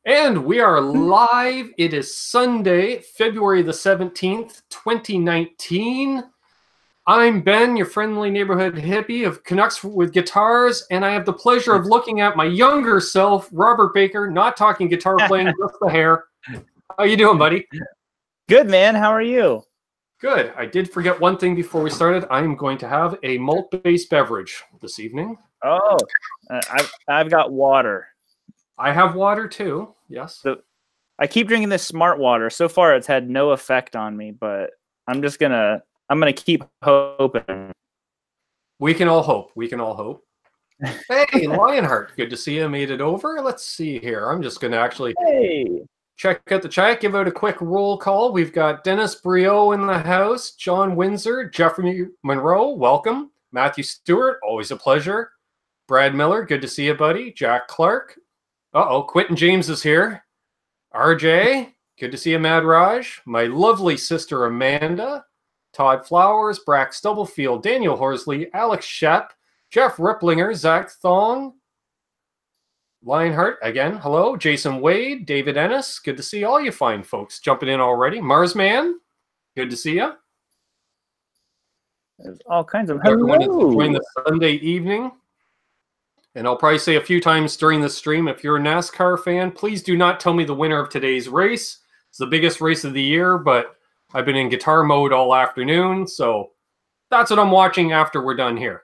And we are live. It is Sunday, February the 17th, 2019. I'm Ben, your friendly neighborhood hippie of Canucks with Guitars, and I have the pleasure of looking at my younger self, Robert Baker, not talking guitar playing, just the hair. How you doing, buddy? Good, man. How are you? Good. I did forget one thing before we started. I am going to have a malt-based beverage this evening. Oh, I've got water. I have water too. Yes. I keep drinking this smart water. So far, it's had no effect on me, but I'm gonna keep hoping. We can all hope. We can all hope. Hey, Lionheart, good to see you. Made it over. Let's see here. I'm just gonna actually check out the chat. Give out a quick roll call. We've got Dennis Brio in the house. John Windsor, Jeffrey Monroe, welcome. Matthew Stewart, always a pleasure. Brad Miller, good to see you, buddy. Jack Clark. Quentin James is here. RJ, good to see you, Mad Raj. My lovely sister Amanda. Todd Flowers, Brack Stubblefield, Daniel Horsley, Alex Shep, Jeff Ripplinger, Zach Thong, Lionheart, again, hello. Jason Wade, David Ennis, good to see all you fine folks jumping in already. Marsman, good to see you. There's all kinds of everyone is enjoying the Sunday evening. And I'll probably say a few times during the stream, if you're a NASCAR fan, please do not tell me the winner of today's race. It's the biggest race of the year, but I've been in guitar mode all afternoon, so that's what I'm watching after we're done here.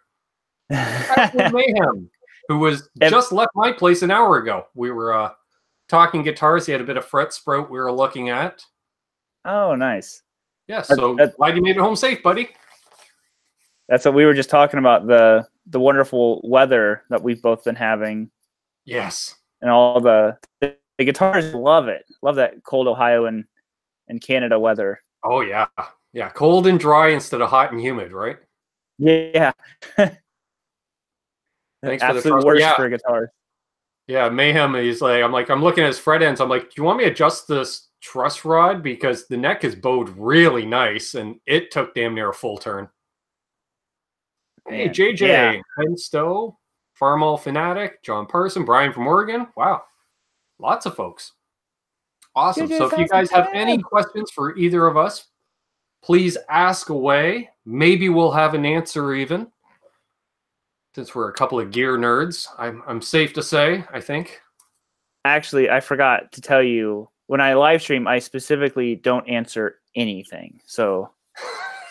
Mayhem, who was just left my place an hour ago. We were talking guitars. He had a bit of fret sprout we were looking at. Oh, nice. Yeah, so glad you made it home safe, buddy. That's what we were just talking about, the wonderful weather that we've both been having. Yes. And all the guitars love it. Love that cold Ohio and Canada weather. Oh, yeah. Yeah, cold and dry instead of hot and humid, right? Yeah. Thanks for the trust. Worst for guitars. Yeah, Mayhem is like, I'm looking at his fret ends. I'm like, do you want me to adjust this truss rod? Because the neck is bowed really nice, and it took damn near a full turn. Hey, JJ, Ken Stowe, Farmall Fanatic, John Parson, Brian from Oregon. Wow, lots of folks. Awesome. So if you guys have any questions for either of us, please ask away. Maybe we'll have an answer even. Since we're a couple of gear nerds, I'm safe to say, I think. Actually, I forgot to tell you, when I live stream, I specifically don't answer anything. So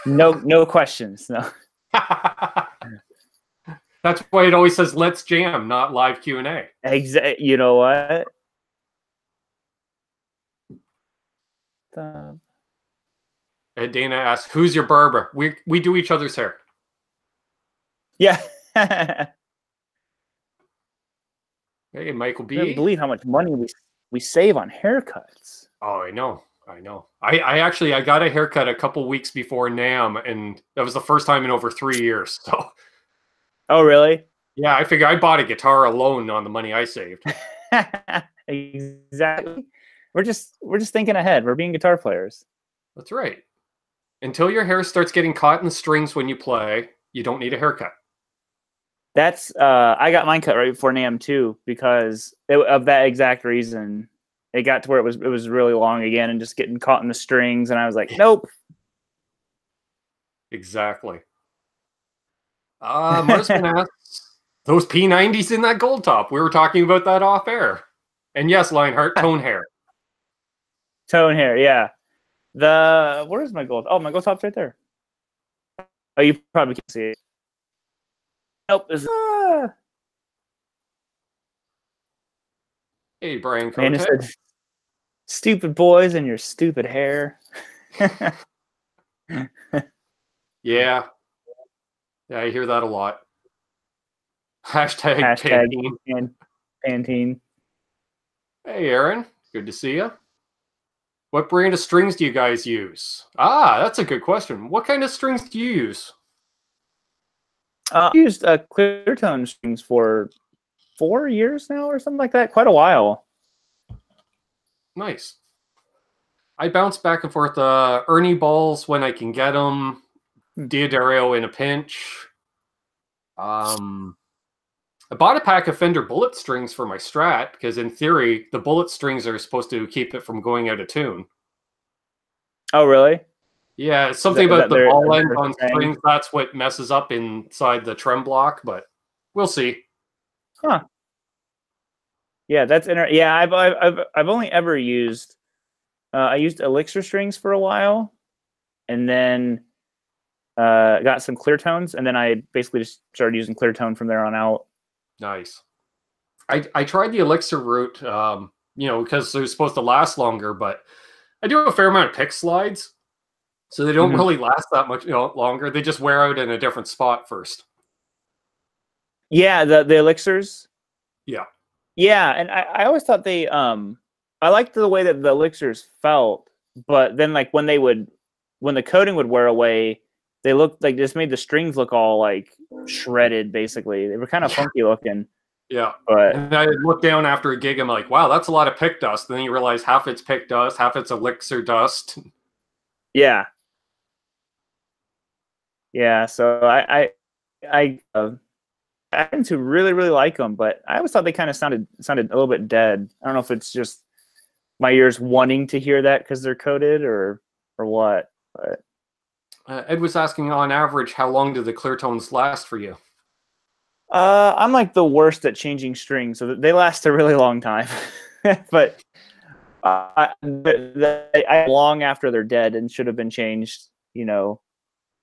no questions. No. That's why it always says "Let's Jam," not live Q&A. Exactly. You know what? Dana asks, "Who's your barber?" We do each other's hair. Yeah. Hey, Michael B. I can't believe how much money we save on haircuts. Oh, I know. I got a haircut a couple weeks before NAMM, and that was the first time in over 3 years. So. Oh, really? Yeah, I figure I bought a guitar alone on the money I saved. Exactly. We're just thinking ahead. We're being guitar players. That's right. Until your hair starts getting caught in the strings when you play, you don't need a haircut. That's I got mine cut right before NAMM too, because of that exact reason. It got to where it was really long again and just getting caught in the strings, and I was like, nope. Exactly. Marsman asks, those P90s in that gold top. We were talking about that off air. And yes, Lionheart, tone hair. Tone hair, yeah. Where's my gold? Oh, my gold top's right there. Oh, you probably can't see it. Nope. Hey, Brian Man, it said, stupid boys and your stupid hair. Yeah. Yeah, I hear that a lot. Hashtag Pantene. Hey, Aaron. Good to see you. What brand of strings do you guys use? Ah, that's a good question. What kind of strings do you use? I used clear tone strings for 4 years now or something like that. Quite a while. Nice. I bounce back and forth. Ernie balls when I can get them. Diodario in a pinch. I bought a pack of Fender bullet strings for my Strat because, in theory, the bullet strings are supposed to keep it from going out of tune. Oh, really? Yeah, it's something about the ball end on thing? strings. That's what messes up inside the trem block, but we'll see. Huh. Yeah, that's interesting. Yeah, I've only ever used I used Elixir strings for a while, and then got some clear tones, and then I basically just started using clear tone from there on out. Nice. I tried the Elixir route, you know, because they're supposed to last longer, but I do a fair amount of pick slides, so they don't really last that much longer. They just wear out in a different spot first. Yeah, the Elixirs. Yeah. Yeah, and I always thought they I liked the way that the Elixirs felt, but then like when the coating would wear away, they looked like just made the strings look all like shredded. Basically, they were kind of funky looking. Yeah, but and I look down after a gig, I'm like, wow, that's a lot of pick dust. And then you realize half it's pick dust, half it's Elixir dust. Yeah. Yeah, so I happen to really like them, but I always thought they kind of sounded a little bit dead. I don't know if it's just my ears wanting to hear that because they're coated or what. But Ed was asking, on average, how long do the clear tones last for you? I'm like the worst at changing strings, so they last a really long time. But I long after they're dead and should have been changed, you know,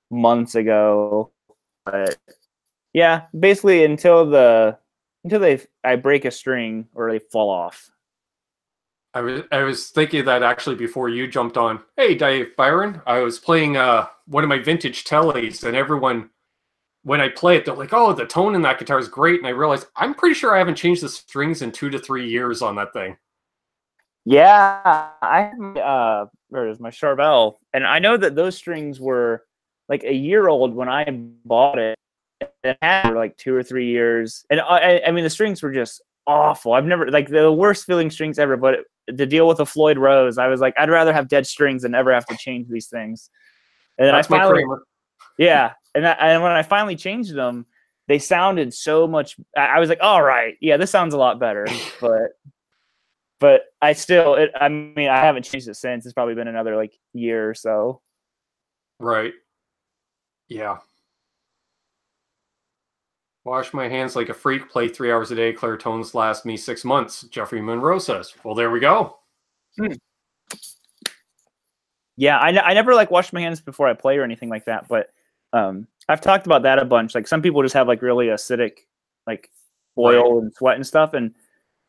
months ago. But yeah, basically until I break a string or they fall off. I was thinking that actually before you jumped on. Hey, Dave Byron, I was playing one of my vintage tellies, and everyone, when I play it, they're like, "Oh, the tone in that guitar is great," and I realized I'm pretty sure I haven't changed the strings in 2 to 3 years on that thing. Yeah, there's my Charvel, and I know that those strings were like a year old when I bought it. It had like 2 or 3 years, and I mean the strings were just awful. I've never like the worst feeling strings ever. But to deal with a Floyd Rose, I was like, I'd rather have dead strings than ever have to change these things. And then That's my Kramer. Yeah, and when I finally changed them, they sounded so much. I was like, all right, yeah, this sounds a lot better. But I still, I mean, I haven't changed it since. It's probably been another like year or so. Right. Yeah. Wash my hands like a freak, play 3 hours a day, clear tones last me 6 months. Jeffrey Monroe says. Well, there we go. Yeah, I never like washed my hands before I play or anything like that, but I've talked about that a bunch. Like some people just have like really acidic like oil and sweat and stuff, and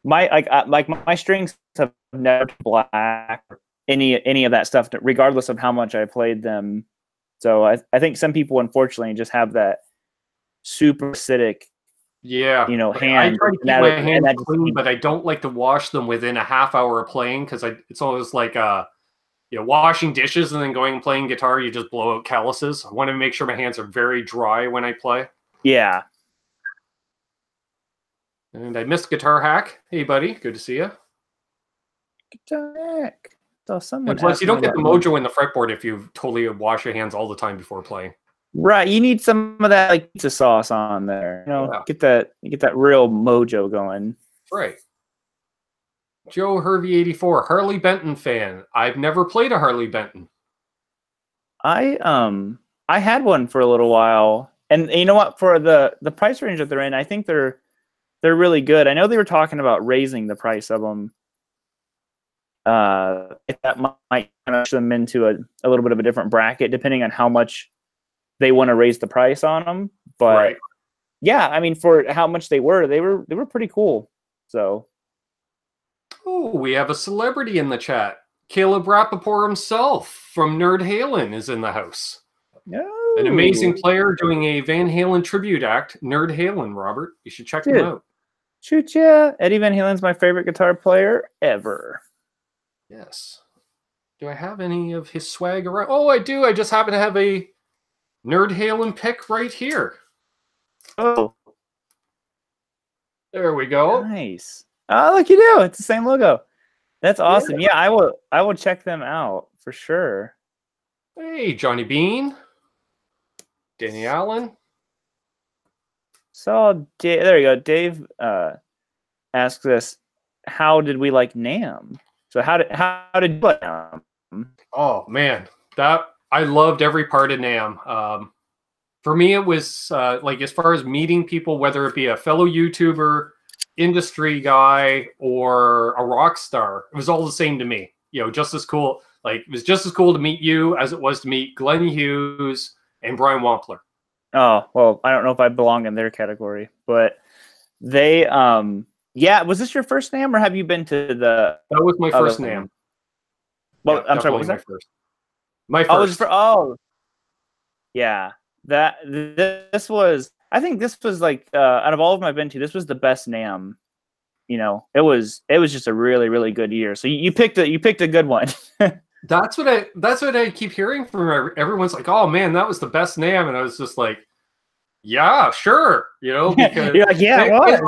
my strings have never been black or any of that stuff, regardless of how much I played them. So I think some people unfortunately just have that super acidic, hand. I try to keep my hands clean, but I don't like to wash them within a half hour of playing because it's always like washing dishes and then going and playing guitar. You just blow out calluses. I want to make sure my hands are very dry when I play. Yeah. And I missed Guitar Hack. Hey, buddy, good to see you. Guitar Hack. So plus, you don't get the mojo in the fretboard if you totally wash your hands all the time before playing. Right, you need some of that like pizza sauce on there. Get that real mojo going. Right. Joe Hervey 84, Harley Benton fan. I've never played a Harley Benton. I had one for a little while, and you know what? For the price range that they're in, I think they're really good. I know they were talking about raising the price of them. If that might push them into a little bit of a different bracket, depending on how much they want to raise the price on them. But yeah, I mean, for how much they were pretty cool. So, oh, we have a celebrity in the chat. Caleb Rappaport himself from Nerd Halen is in the house. Oh. An amazing player doing a Van Halen tribute act. Nerd Halen, Robert. You should check him out. Shoot, yeah. Eddie Van Halen's my favorite guitar player ever. Yes. Do I have any of his swag around? Oh, I do. I just happen to have a Nerd Halen pick right here. Oh. There we go. Nice. Oh, look, you do. It's the same logo. That's awesome. Yeah, I will check them out for sure. Hey, Johnny Bean. Danny Allen. So there you go. Dave asks us, how did we like NAMM? So how did you like NAMM? Oh man, I loved every part of NAMM. For me, it was like as far as meeting people, whether it be a fellow YouTuber, industry guy, or a rock star, it was all the same to me. You know, just as cool. Like it was just as cool to meet you as it was to meet Glenn Hughes and Brian Wampler. Oh, well, I don't know if I belong in their category, but they yeah, was this your first NAMM or have you been to the That was my first NAMM. Well, yeah, I'm sorry, what was that? My first. Yeah. This was, I think this was like out of all of them I've been to, this was the best NAMM. You know, it was just a really, really good year. So you picked a good one. That's what I keep hearing from everyone's like, oh man, that was the best NAMM, and I was just like, yeah, sure, you know, because you're like, yeah, it was.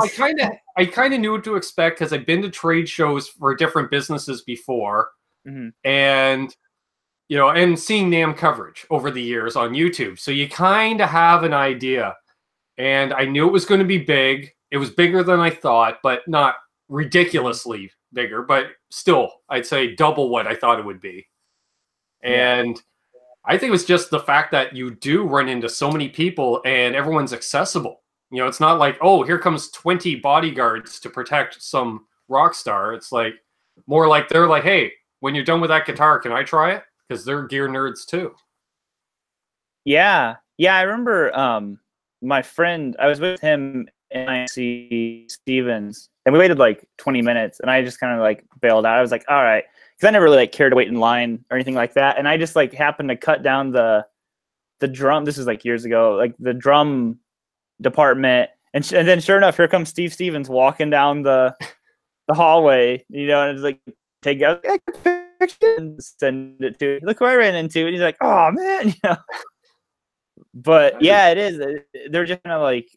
I kind of knew what to expect because I've been to trade shows for different businesses before, and you know, and seeing NAMM coverage over the years on YouTube, so you kind of have an idea. And I knew it was going to be big. It was bigger than I thought, but not ridiculously bigger, but still, I'd say double what I thought it would be. And I think it was just the fact that you do run into so many people and everyone's accessible. You know, it's not like, oh, here comes 20 bodyguards to protect some rock star. It's like more like they're like, hey, when you're done with that guitar, can I try it? Because they're gear nerds too. Yeah. Yeah, I remember my friend, I was with him and Tesi Stevens, and we waited like 20 minutes, and I just kind of like bailed out. I was like, all right, because I never really like cared to wait in line or anything like that, and I just like happened to cut down the drum. This is like years ago, like the drum department, and then sure enough, here comes Steve Stevens walking down the hallway, you know, and it's like take out and send it to. Look who I ran into, and he's like, oh man, you know. But yeah, it is. They're just kind of like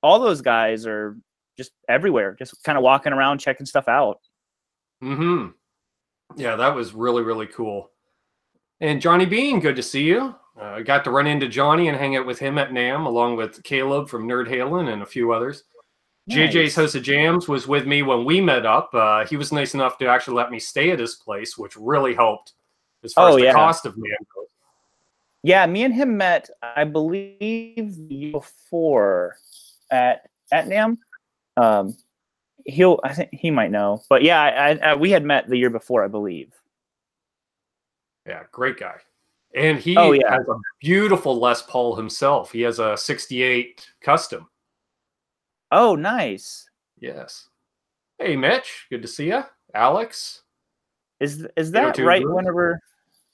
all those guys are just everywhere, just kind of walking around checking stuff out. Yeah, that was really, really cool. And Johnny Bean, good to see you. I got to run into Johnny and hang out with him at NAMM, along with Caleb from Nerd Halen and a few others. Nice. JJ's House of Jams was with me when we met up. He was nice enough to actually let me stay at his place, which really helped as far as the cost of NAMM goes. Yeah, me and him met, I believe, before at NAMM. I think he might know, but yeah, we had met the year before, I believe. Yeah, great guy, and he has a beautiful Les Paul himself. He has a '68 custom. Oh, nice. Yes. Hey, Mitch, good to see you. Alex, is that right? Whenever.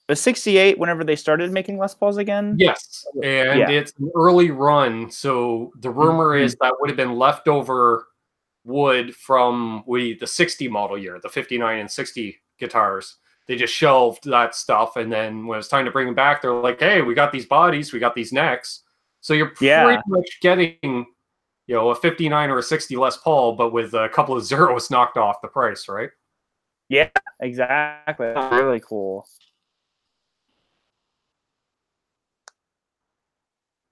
The '68, whenever they started making Les Pauls again? Yes, and it's an early run, so the rumor is that would have been leftover wood from the 60 model year, the 59 and 60 guitars. They just shelved that stuff, and then when it's time to bring them back, they're like, hey, we got these bodies, we got these necks. So you're pretty much getting, you know, a 59 or a 60 Les Paul, but with a couple of zeros knocked off the price, right? Yeah, exactly. That's really cool.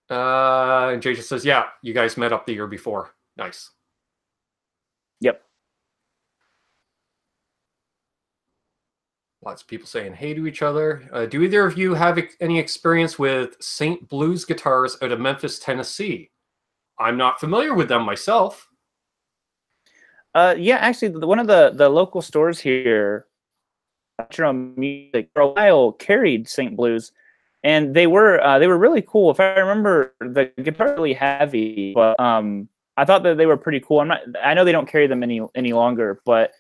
And Jason says, yeah, you guys met up the year before. Nice. Yep. Lots of people saying hey to each other. Do either of you have any experience with St. Blues Guitars out of Memphis, Tennessee? I'm not familiar with them myself. Yeah, actually, one of the local stores here, music, for a while carried St. Blues. And they were really cool. If I remember, the guitar really heavy, but I thought that they were pretty cool. I know they don't carry them any longer, but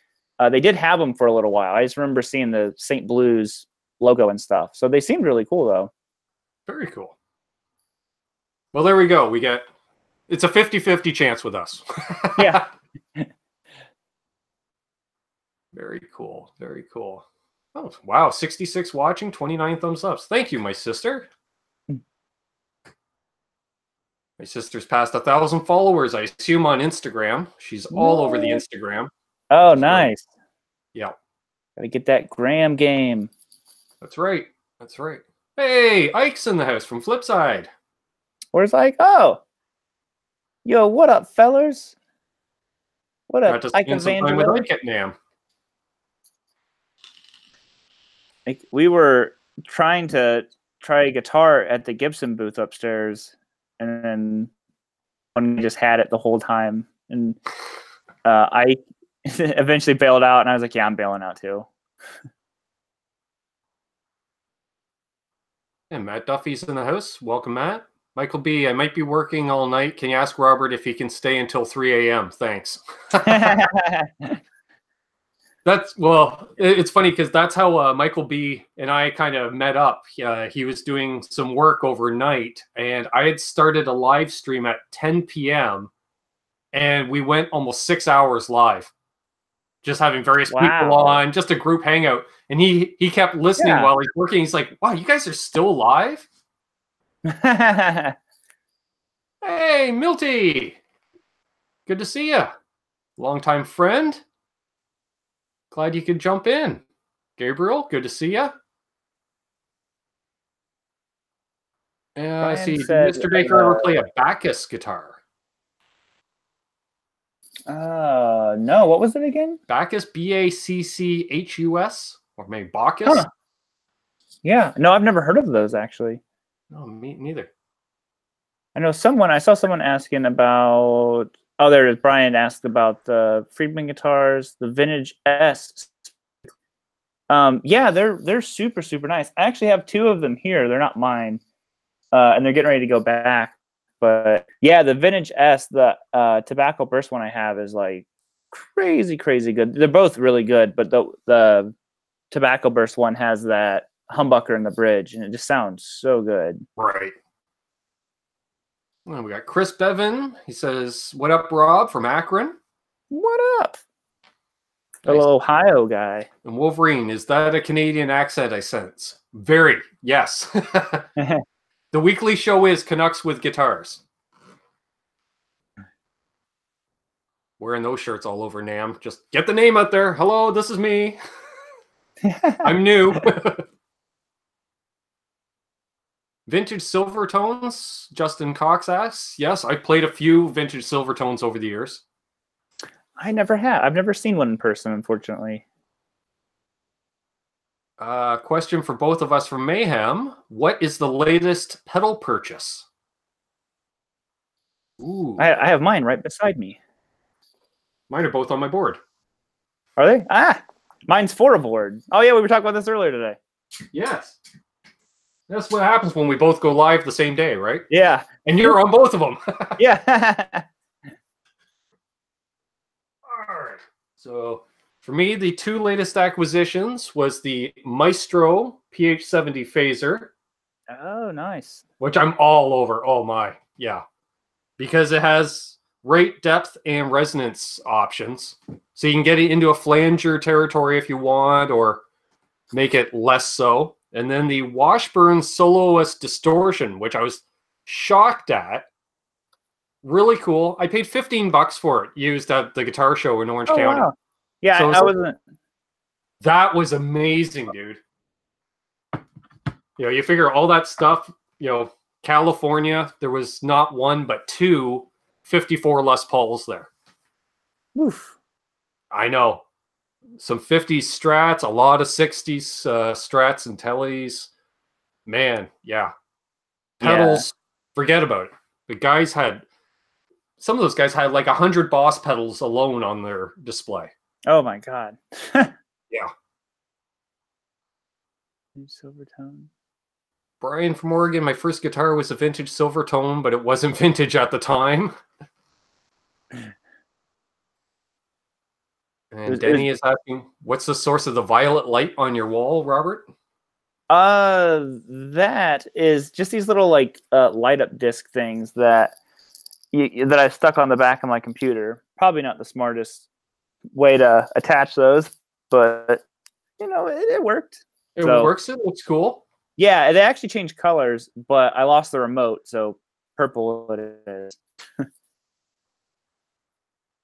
they did have them for a little while. I just remember seeing the St. Blues logo and stuff. So they seemed really cool, though. Very cool. Well, there we go. It's a 50-50 chance with us. Yeah. Very cool. Very cool. Oh, wow. 66 watching, 29 thumbs ups. Thank you, my sister. My sister's passed 1,000 followers, I assume, on Instagram. She's all over the Instagram. Oh, nice. Yeah. Gotta get that Graham game. That's right. That's right. Hey, Ike's in the house from Flipside. Where's Ike? Oh. Yo, what up, fellers? What Got up, to Ike spend some time with Evangelo? Ike at NAMM. Like, we were trying to try a guitar at the Gibson booth upstairs, and then one just had it the whole time. And I eventually bailed out, and I was like, yeah, I'm bailing out too. And Matt Duffy's in the house. Welcome, Matt. Michael B., I might be working all night. Can you ask Robert if he can stay until 3 a.m.? Thanks. It's funny because that's how Michael B. and I kind of met up. He was doing some work overnight, and I had started a live stream at 10 p.m., and we went almost 6 hours live, just having various people on, just a group hangout. And he kept listening while he's working. He's like, wow, you guys are still live? Hey, Milty. Good to see you. Longtime friend. Glad you could jump in. Gabriel, good to see you. See, did Mr. Baker ever play a Bacchus guitar? No. What was it again? Bacchus, Bacchus, or maybe Bacchus? Huh. Yeah. No, I've never heard of those, actually. No, me neither. I saw someone asking about, oh, there it is. Brian asked about the Friedman guitars, the Vintage S. Yeah, they're super, super nice. I actually have 2 of them here. They're not mine. And they're getting ready to go back. But yeah, the Vintage S, the Tobacco Burst one I have is like crazy, crazy good. They're both really good, but the Tobacco Burst one has that humbucker in the bridge, and it just sounds so good. Right. Well, we got Chris Bevan. He says, what up, Rob, from Akron? What up? The little Ohio guy. And Wolverine, is that a Canadian accent I sense? Very, yes. The weekly show is Canucks with Guitars. Wearing those shirts all over NAMM. Just get the name out there. Hello, this is me. I'm new. Vintage Silvertones, Justin Cox asks. Yes, I've played a few vintage Silvertones over the years. I never have. I've never seen one in person, unfortunately. Question for both of us from Mayhem. What is the latest pedal purchase? Ooh. I have mine right beside me. Mine are both on my board. Are they? Mine's 4 aboard. Oh, yeah, we were talking about this earlier today. Yes. That's what happens when we both go live the same day, right? Yeah. And you're on both of them. Yeah. All right. So for me, the 2 latest acquisitions was the Maestro PH70 phaser. Oh, nice. Which I'm all over. Oh, my. Yeah. Because it has rate, depth, and resonance options. So you can get it into a flanger territory if you want, or make it less so. And then the Washburn Soloist Distortion, which I was shocked at. Really cool. I paid $15 for it, used at the guitar show in Orange County. Wow. Yeah, so I wasn't. That was amazing, dude. You figure all that stuff, California, there was not 1, but 2 54 Les Pauls there. Oof. I know. Some 50s Strats, a lot of 60s Strats and Tellys. Man, yeah. Pedals, forget about it. Some of those guys had like 100 Boss pedals alone on their display. Oh my God. Yeah. Silvertone. Brian from Oregon, my first guitar was a vintage Silvertone, but it wasn't vintage at the time. And Denny is asking, what's the source of the violet light on your wall, Robert? That is just these little light up disc things that I've stuck on the back of my computer. Probably not the smartest way to attach those, but it worked. It works. It looks cool. Yeah, they actually changed colors, but I lost the remote, so purple it is.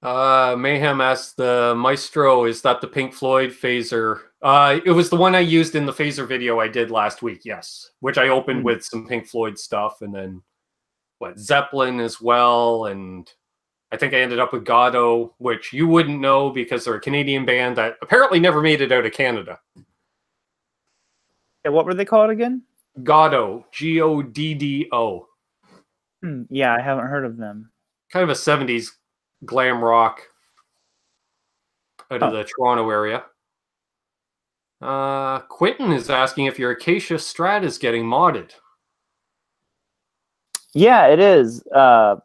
Mayhem asked, the Maestro, is that the Pink Floyd phaser? It was the one I used in the phaser video I did last week, yes. Which I opened with some Pink Floyd stuff and then Zeppelin as well, and I think I ended up with Godot, which you wouldn't know because they're a Canadian band that apparently never made it out of Canada. Yeah, what were they called again? Godot, Goddo. Yeah, I haven't heard of them. Kind of a 70s glam rock out of the Toronto area. Quentin is asking if your Acacia Strat is getting modded. Yeah, it is. I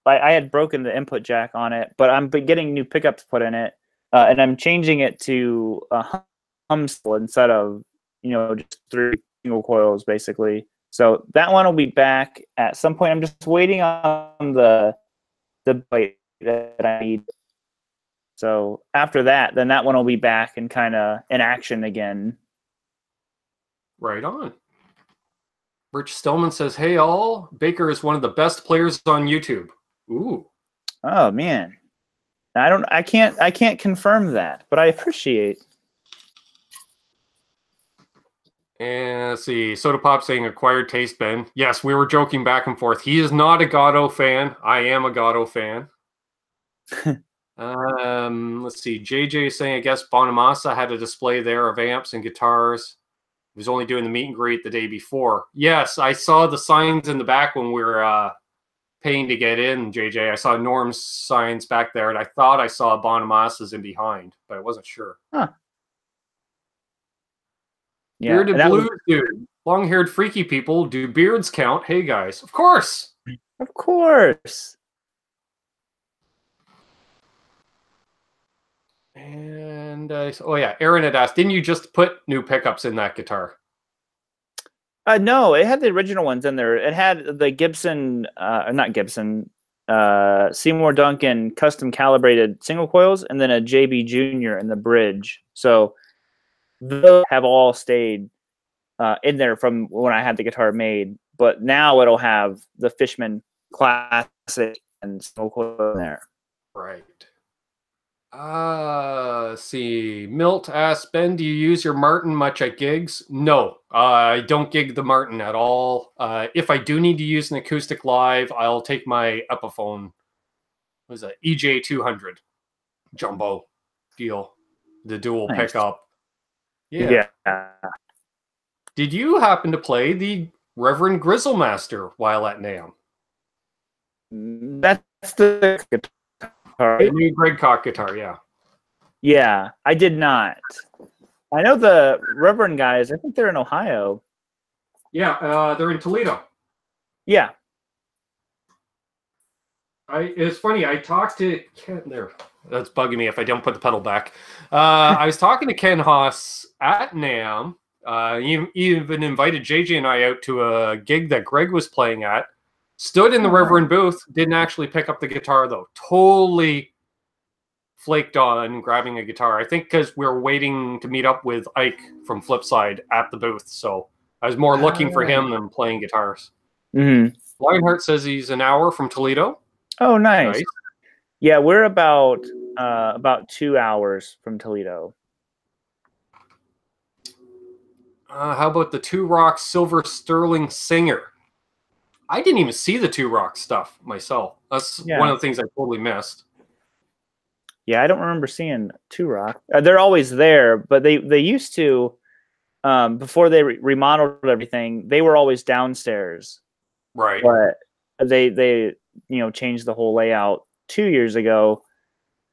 had broken the input jack on it, but I'm getting new pickups put in it, and I'm changing it to a hum instead of just 3 single coils basically. So that one will be back at some point. I'm just waiting on the plate that I need. So after that, then that one will be back and kind of in action again. Right on. Rich Stillman says, "Hey all, Baker is one of the best players on YouTube." Ooh. Oh man, I can't confirm that, but I appreciate. And let's see, Soda Pop saying acquired taste, Ben. Yes, we were joking back and forth. He is not a Godot fan. I am a Godot fan. Let's see, JJ saying, I guess Bonamassa had a display there of amps and guitars. He was only doing the meet and greet the day before. Yes, I saw the signs in the back when we were paying to get in, JJ. I saw Norm's signs back there, and I thought I saw Bonamassa's in behind, but I wasn't sure. Huh. Yeah, Bearded blues, dude. Long-haired freaky people. Do beards count? Hey, guys. Of course. Of course. And oh yeah, Aaron had asked, didn't you just put new pickups in that guitar? No, it had the original ones in there. It had the Gibson, not Gibson, Seymour Duncan custom calibrated single coils, and then a JB Junior in the bridge. So those have all stayed in there from when I had the guitar made. But now it'll have the Fishman Classic and single coil in there. Right. Let's see. Milt asks, Ben, do you use your Martin much at gigs? No, I don't gig the Martin at all. If I do need to use an acoustic live, I'll take my Epiphone. What is that? EJ200 jumbo deal. The dual pickup. Yeah. Did you happen to play the Reverend Grizzlemaster while at NAMM? That's the guitar. The new Greg Koch guitar, yeah. Yeah, I did not. I know the Reverend guys. I think they're in Ohio. Yeah, they're in Toledo. Yeah. It's funny. I talked to Ken there. That's bugging me if I don't put the pedal back. I was talking to Ken Haas at NAMM. He even invited JJ and I out to a gig that Greg was playing at. Stood in the Reverend booth, didn't actually pick up the guitar, though. Totally flaked on grabbing a guitar. I think because we were waiting to meet up with Ike from Flipside at the booth. So I was more looking for him than playing guitars. Lionheart says he's an hour from Toledo. Oh, nice. Yeah, we're about 2 hours from Toledo. How about the Two Rock Silver Sterling Singer? I didn't even see the Two Rock stuff myself. That's one of the things I totally missed. Yeah, I don't remember seeing Two Rock. They're always there, but they used to, before they remodeled everything, they were always downstairs. Right. But they changed the whole layout 2 years ago,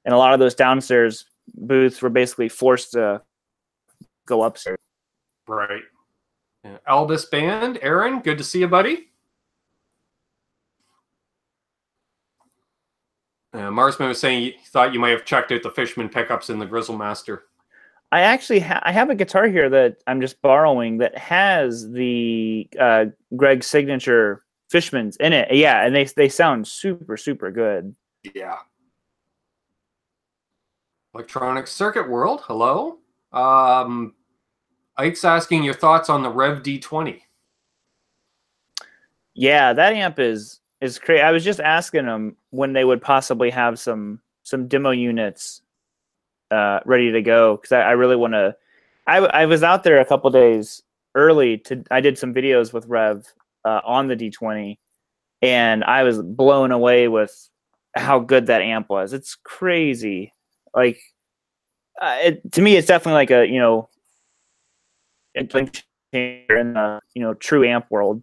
and a lot of those downstairs booths were basically forced to go upstairs. Right. Yeah. Albus Band, Aaron, good to see you, buddy. Marsman was saying he thought you might have checked out the Fishman pickups in the Grizzlemaster. I actually I have a guitar here that I'm just borrowing that has the Greg signature Fishmans in it. Yeah, and they sound super, super good. Yeah. Electronic Circuit World, hello. Ike's asking your thoughts on the Rev D20. Yeah, that amp is crazy. I was just asking them when they would possibly have some demo units ready to go, because I really want to. I was out there a couple days early I did some videos with Rev on the D20, and I was blown away with how good that amp was. It's crazy. Like, to me, it's definitely like a, a game changer in the, true amp world.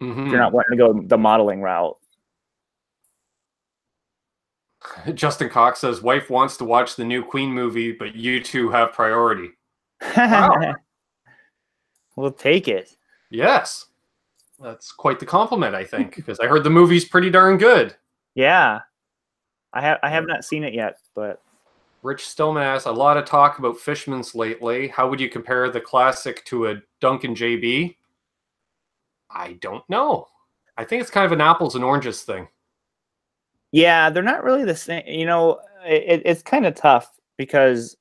Mm-hmm. If you're not wanting to go the modeling route. Justin Cox says, wife wants to watch the new Queen movie, but you two have priority. Wow. We'll take it. Yes. That's quite the compliment, I think, because I heard the movie's pretty darn good. Yeah. I have not seen it yet, but Rich Stillman asks, a lot of talk about Fishman's lately. How would you compare the classic to a Duncan JB? I don't know. I think it's kind of an apples and oranges thing. Yeah, they're not really the same. It's kind of tough because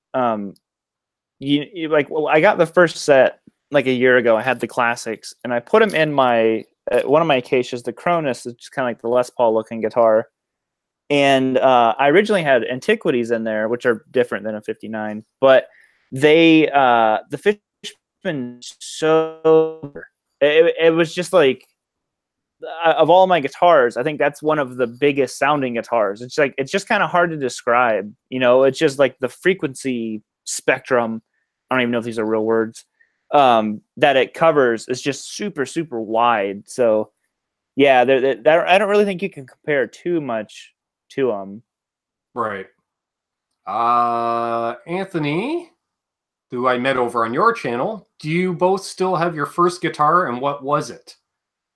you like, well, I got the first set like a year ago. I had the classics, and I put them in my one of my Acacias, the Cronus, is just kind of like the Les Paul looking guitar. And I originally had Antiquities in there, which are different than a 59, but they the Fishman, so it was just like, of all my guitars, I think that's one of the biggest sounding guitars. It's just kind of hard to describe. It's just like the frequency spectrum. I don't even know if these are real words. That it covers is just super, super wide. So yeah, I don't really think you can compare too much to them. Right. Anthony, who I met over on your channel, do you both still have your first guitar, and what was it?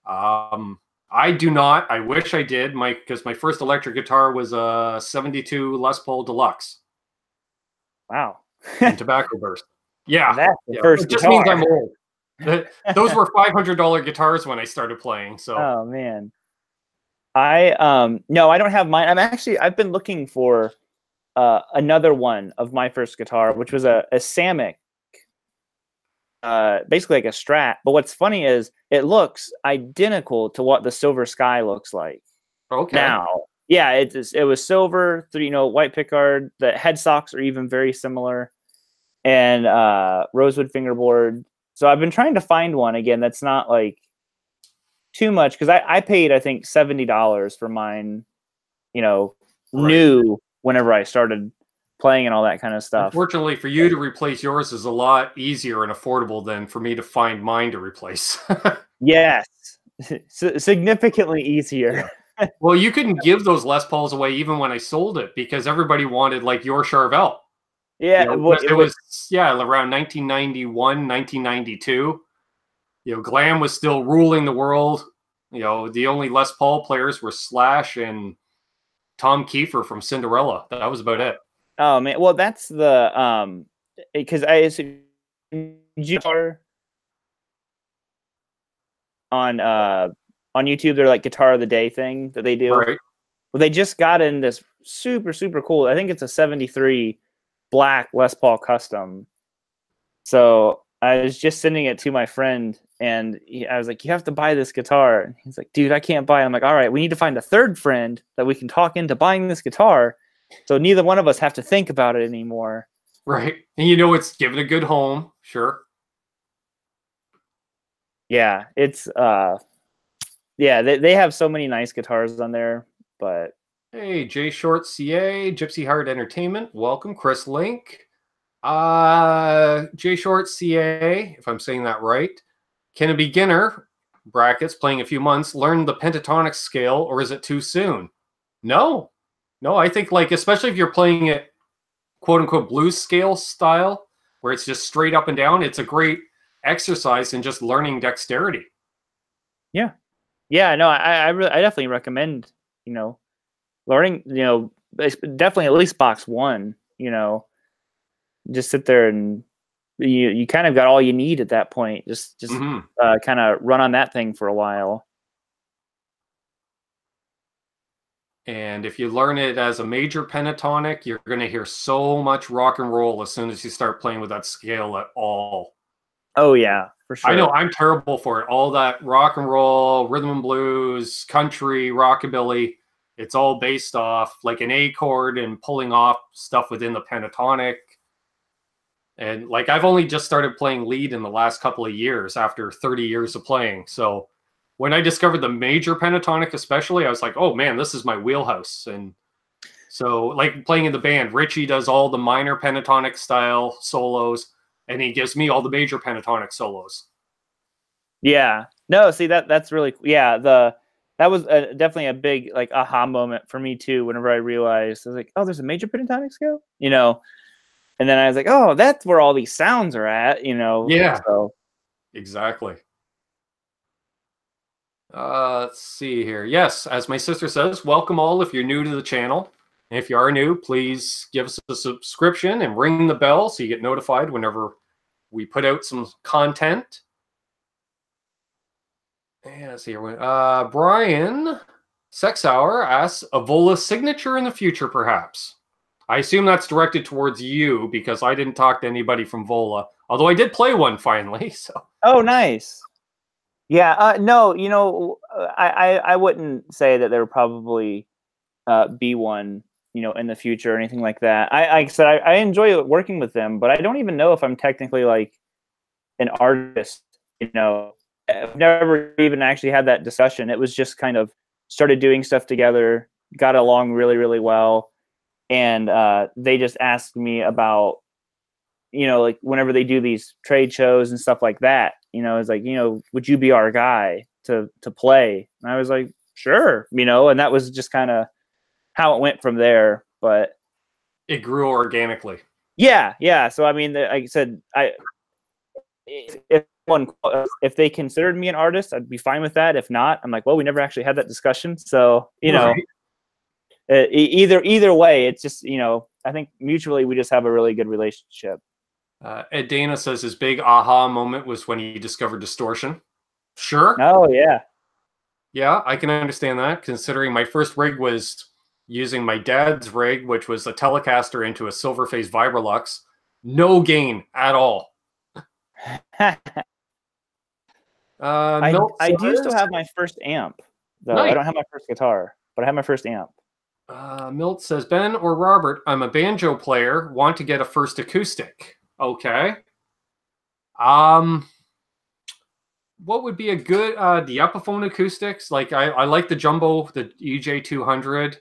I do not. I wish I did, because my first electric guitar was a 72 Les Paul Deluxe. Wow. And Tobacco Burst. Yeah. That's the first It just guitar. means I'm old. Those were $500 guitars when I started playing. So. Oh man. No, I don't have mine. I've been looking for another one of my first guitar, which was a Samick. Basically like a Strat, but what's funny is it looks identical to what the Silver Sky looks like. Okay. Now, yeah, it was silver, white pickguard. The headstalks are even very similar, and rosewood fingerboard. So I've been trying to find one again that's not like too much, because I paid, I think, $70 for mine, new whenever I started playing and all that kind of stuff. Unfortunately, for you to replace yours is a lot easier and affordable than for me to find mine to replace. Yes, significantly easier. Well, you couldn't give those Les Pauls away even when I sold it, because everybody wanted like your Charvel. Yeah, it was around 1991, 1992. Glam was still ruling the world. The only Les Paul players were Slash and Tom Kiefer from Cinderella. That was about it. Oh man, well that's the because I assume on YouTube they're like Guitar of the Day thing that they do. Right. Well, they just got in this super, super cool, I think it's a 73 black Les Paul Custom. So I was just sending it to my friend, and I was like, you have to buy this guitar. And he's like, dude, I can't buy it. I'm like, all right, we need to find a third friend that we can talk into buying this guitar, so neither one of us have to think about it anymore. Right. And it's given a good home. Sure. Yeah, it's they have so many nice guitars on there. But hey, J Short CA, Gypsy Heart Entertainment, welcome. Chris Link, J Short CA, if I'm saying that right. Can a beginner (brackets playing a few months) learn the pentatonic scale, or is it too soon? No, I think, like, especially if you're playing it quote unquote blues scale style, where it's just straight up and down, it's a great exercise in just learning dexterity. Yeah. No, I definitely recommend learning. Definitely at least box one. Just sit there and you kind of got all you need at that point. Just kind of run on that thing for a while. And if you learn it as a major pentatonic, you're going to hear so much rock and roll as soon as you start playing with that scale at all. Oh, yeah, for sure. I know I'm terrible for it. All that rock and roll, rhythm and blues, country, rockabilly, it's all based off like an A chord and pulling off stuff within the pentatonic. And like, I've only just started playing lead in the last couple of years after 30 years of playing. So when I discovered the major pentatonic, especially, I was like, oh man, this is my wheelhouse. And so, like playing in the band, Richie does all the minor pentatonic style solos, and he gives me all the major pentatonic solos. Yeah. No, see that's really that was definitely a big like aha moment for me too. Whenever I realized, I was like, oh, there's a major pentatonic scale, and then I was like, oh, that's where all these sounds are at, Yeah. So exactly. Let's see here. Yes, as my sister says, welcome all if you're new to the channel. And if you are new, please give us a subscription and ring the bell so you get notified whenever we put out some content. And let's see here. Brian Sexhour asks, a Vola signature in the future, perhaps? I assume that's directed towards you because I didn't talk to anybody from Vola, although I did play one finally. So. Oh, nice. Yeah. No, I wouldn't say that there would probably be one, in the future or anything like that. Like I said, I enjoy working with them, but I don't even know if I'm technically like an artist, I've never even actually had that discussion. It was just kind of started doing stuff together, got along really, really well. And they just asked me about, like whenever they do these trade shows and stuff like that, it's like, would you be our guy to play? And I was like, sure, and that was just kind of how it went from there. But it grew organically. Yeah. So, I mean, like I said, if they considered me an artist, I'd be fine with that. If not, I'm like, well, we never actually had that discussion. So, Right. Either way, it's just, I think mutually we just have a really good relationship. Ed Dana says his big aha moment was when he discovered distortion. Sure. Oh, yeah. Yeah, I can understand that, considering my first rig was using my dad's rig, which was a Telecaster into a Silverface Vibralux. No gain at all. I do still have my first amp, though. Nice. I don't have my first guitar, but I have my first amp. Milt says, Ben or Robert, I'm a banjo player, want to get a first acoustic. Okay. What would be a good, the Epiphone acoustics? Like, I like the Jumbo, the EJ200.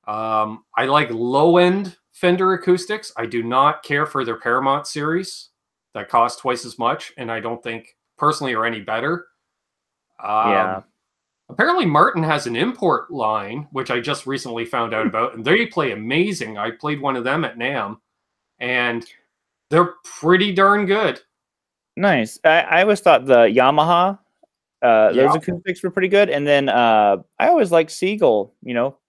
I like low-end Fender acoustics. I do not care for their Paramount series that cost twice as much, and I don't think, personally, are any better. Yeah. Apparently, Martin has an import line, which I just recently found out about, and they play amazing. I played one of them at NAMM, and they're pretty darn good. Nice. I always thought the Yamaha, those acoustics were pretty good. And then I always liked Siegel,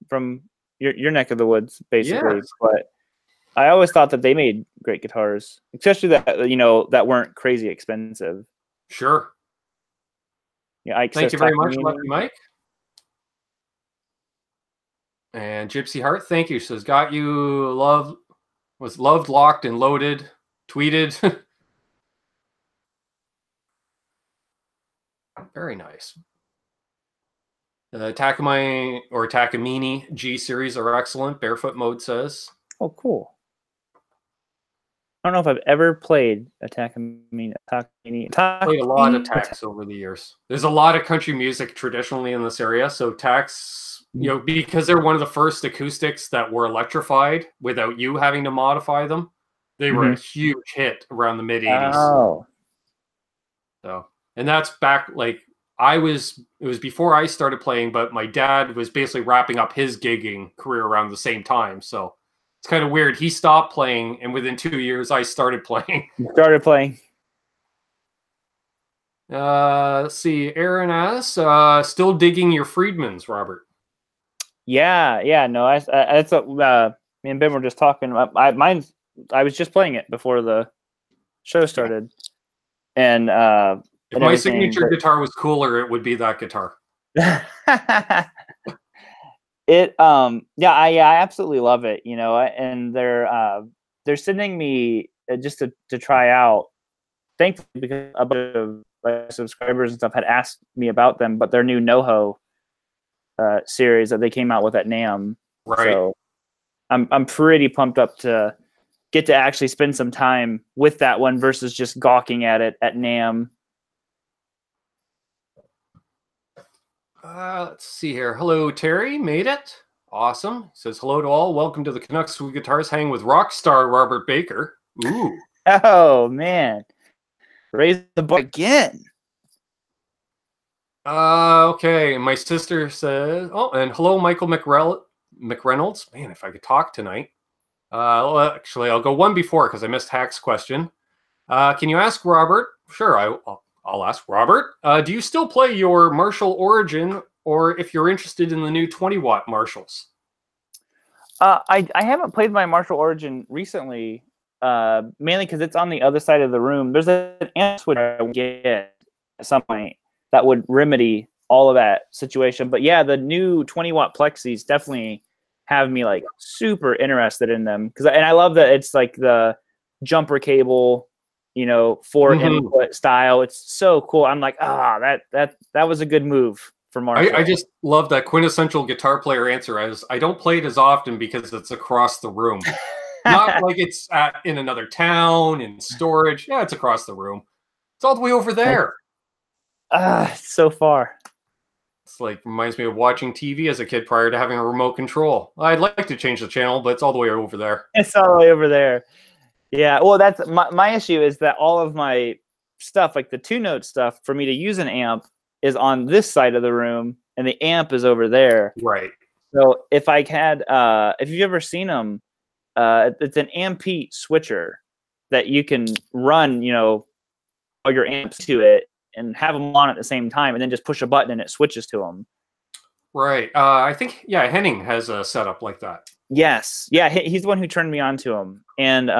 from your neck of the woods, basically. Yes. But I always thought that they made great guitars, especially that, that weren't crazy expensive. Sure. Yeah, thank you very much, Lucky Mike. And Gypsy Heart, thank you. Says, got you was loved, locked, and loaded, tweeted. Very nice. The Takamine or Takamine G series are excellent. Barefoot Mode says. Oh, cool. I don't know if I've ever played a Takamine. Played a lot of Tax over the years. There's a lot of country music traditionally in this area, so Tax, because they're one of the first acoustics that were electrified without you having to modify them, they were a huge hit around the mid '80s. Oh. So, and that's back like it was before I started playing, but my dad was basically wrapping up his gigging career around the same time. So it's kind of weird. He stopped playing, and within 2 years, I started playing. Let's see. Aaron asks, still digging your Friedmans, Robert? Yeah. No, that's what me and Ben were just talking about. I was just playing it before the show started, and if my signature guitar was cooler, it would be that guitar. I absolutely love it, and they're sending me just to try out, thankfully, because a bunch of subscribers and stuff had asked me about them, but their new NoHo series that they came out with at NAMM. Right. So I'm pretty pumped up to get to actually spend some time with that one versus just gawking at it at NAMM. Let's see here. Hello, Terry. Made it. Awesome. Says hello to all. Welcome to the Canucks with Guitars hang with rock star Robert Baker. Ooh. Oh man, raise the bar again. Okay. My sister says, oh, and hello, Michael McReynolds. Man, if I could talk tonight. Well, actually, I'll go one before because I missed Hack's question. Can you ask Robert? Sure, I'll ask Robert. Do you still play your Marshall Origin, or if you're interested in the new 20-watt Marshalls? I haven't played my Marshall Origin recently, mainly because it's on the other side of the room. There's an amp switch I would get at some point that would remedy all of that situation. But yeah, the new 20-watt Plexis definitely have me like super interested in them, and I love that it's like the jumper cable, you know, for input style. It's so cool. I'm like, that was a good move for Marshall. I just love that quintessential guitar player answer as I don't play it as often because it's across the room. Not like it's in another town in storage. Yeah, it's across the room. It's all the way over there. It's so far. It's like reminds me of watching TV as a kid prior to having a remote control. I'd like to change the channel, but it's all the way over there. It's all the way over there. Yeah, well, that's my issue is that all of my stuff, like the 2-note stuff, for me to use an amp is on this side of the room, and the amp is over there. Right. So if I had, if you've ever seen them, it's an Ampete switcher that you can run, you know, all your amps to it and have them on at the same time, and then just push a button and it switches to them. Right. I think, yeah, Henning has a setup like that. Yes. Yeah, he's the one who turned me on to him. And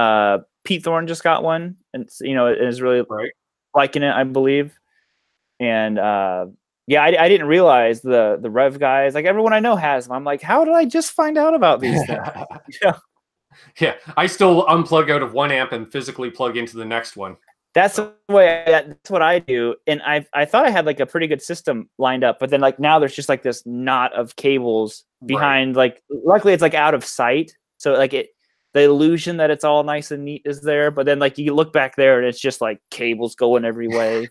Pete Thorne just got one, and you know, is really liking it, I believe. And yeah, I didn't realize the Rev guys, like everyone I know has them. I'm like, how did I just find out about these things? Yeah. Yeah, I still unplug out of one amp and physically plug into the next one. That's the way. That's what I do. And I thought I had like a pretty good system lined up, but then like now there's just like this knot of cables behind. Like, luckily it's like out of sight, so like the illusion that it's all nice and neat is there. But then like you look back there and it's just like cables going every way.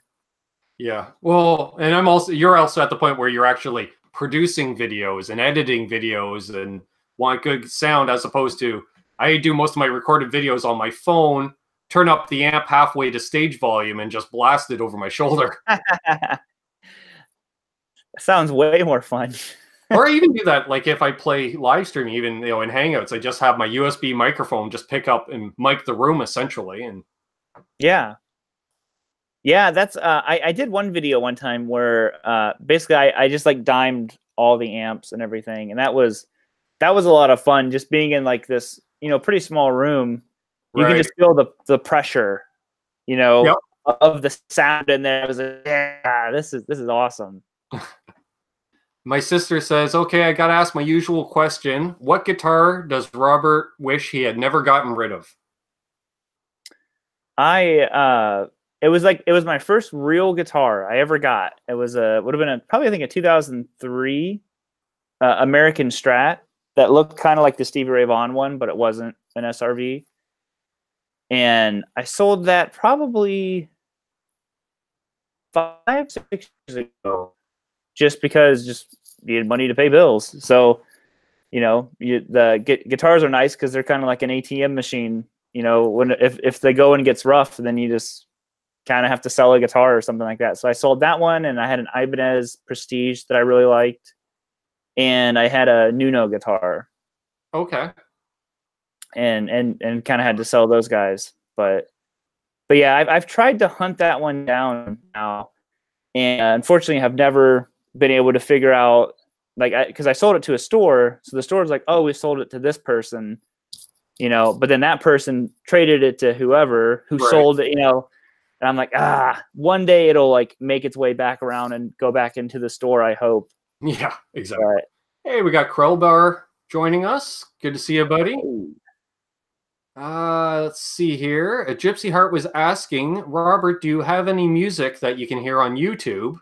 Yeah. Well, and you're also at the point where you're actually producing videos and editing videos and want good sound, as opposed to I do most of my recorded videos on my phone, turn up the amp halfway to stage volume and just blast it over my shoulder. Sounds way more fun. Or I even do that, like if I play live streaming, even in Hangouts, I just have my USB microphone just pick up and mic the room essentially. And yeah, that's I did one video one time where basically I just like dimed all the amps and everything, and that was a lot of fun. Just being in like this, you know, pretty small room, you can just feel the pressure, you know, of the sound in there. I was like, yeah, this is awesome. My sister says, okay, I got to ask my usual question. What guitar does Robert wish he had never gotten rid of? It was my first real guitar I ever got. It was would have been probably I think a 2003 American Strat that looked kind of like the Stevie Ray Vaughan one, but it wasn't an SRV. And I sold that probably 5-6 years ago, just because needed money to pay bills. So, you know, the guitars are nice because they're kind of like an ATM machine. You know, if the going gets rough, then you just kind of have to sell a guitar or something like that. So I sold that one, and I had an Ibanez Prestige that I really liked, and I had a Nuno guitar. Okay. And kind of had to sell those guys, but yeah, I've tried to hunt that one down now, and unfortunately have never been able to figure out, like, because I sold it to a store, so the store's like, oh, we sold it to this person, you know, but then that person traded it to whoever who sold it, you know, and I'm like, one day it'll like make its way back around and go back into the store, I hope. Yeah, exactly. But, hey, we got Krellbar joining us. Good to see you, buddy. Let's see here. A Gypsy Heart was asking, Robert, do you have any music that you can hear on YouTube?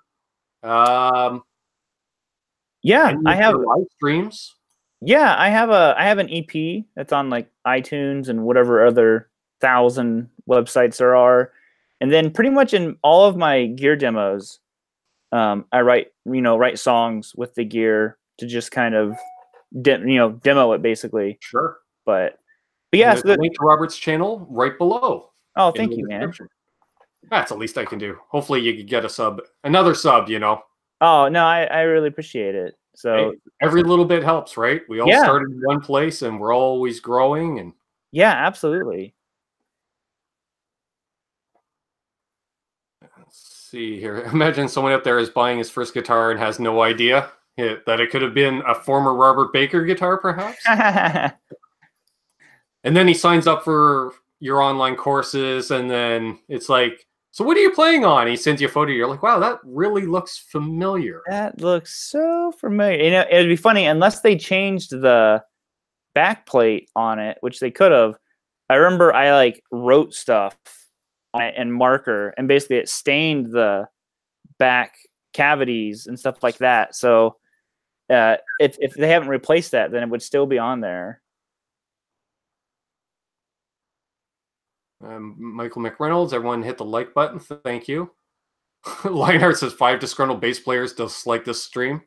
Yeah, I have live streams. Yeah, I have an EP that's on like iTunes and whatever other 1,000 websites there are. And then pretty much in all of my gear demos, I write songs with the gear to just kind of demo it basically. Sure. But yeah, there's a link to Robert's channel right below. Oh, thank you, man. That's the least I can do. Hopefully you could get another sub, Oh, no, I really appreciate it. So hey, every little bit helps, right? We all started in one place and we're always growing. And yeah, absolutely. Let's see here. Imagine someone out there is buying his first guitar and has no idea that it could have been a former Robert Baker guitar, perhaps. And then he signs up for your online courses, and then it's like, so what are you playing on? He sends you a photo. You're like, wow, that really looks familiar. That looks so familiar. It'd be funny unless they changed the back plate on it, which they could have. I remember I wrote stuff on it in marker, and basically it stained the back cavities and stuff like that. So if they haven't replaced that, then it would still be on there. Michael McReynolds, everyone hit the like button. Thank you. Lionheart says 5 disgruntled bass players dislike this stream.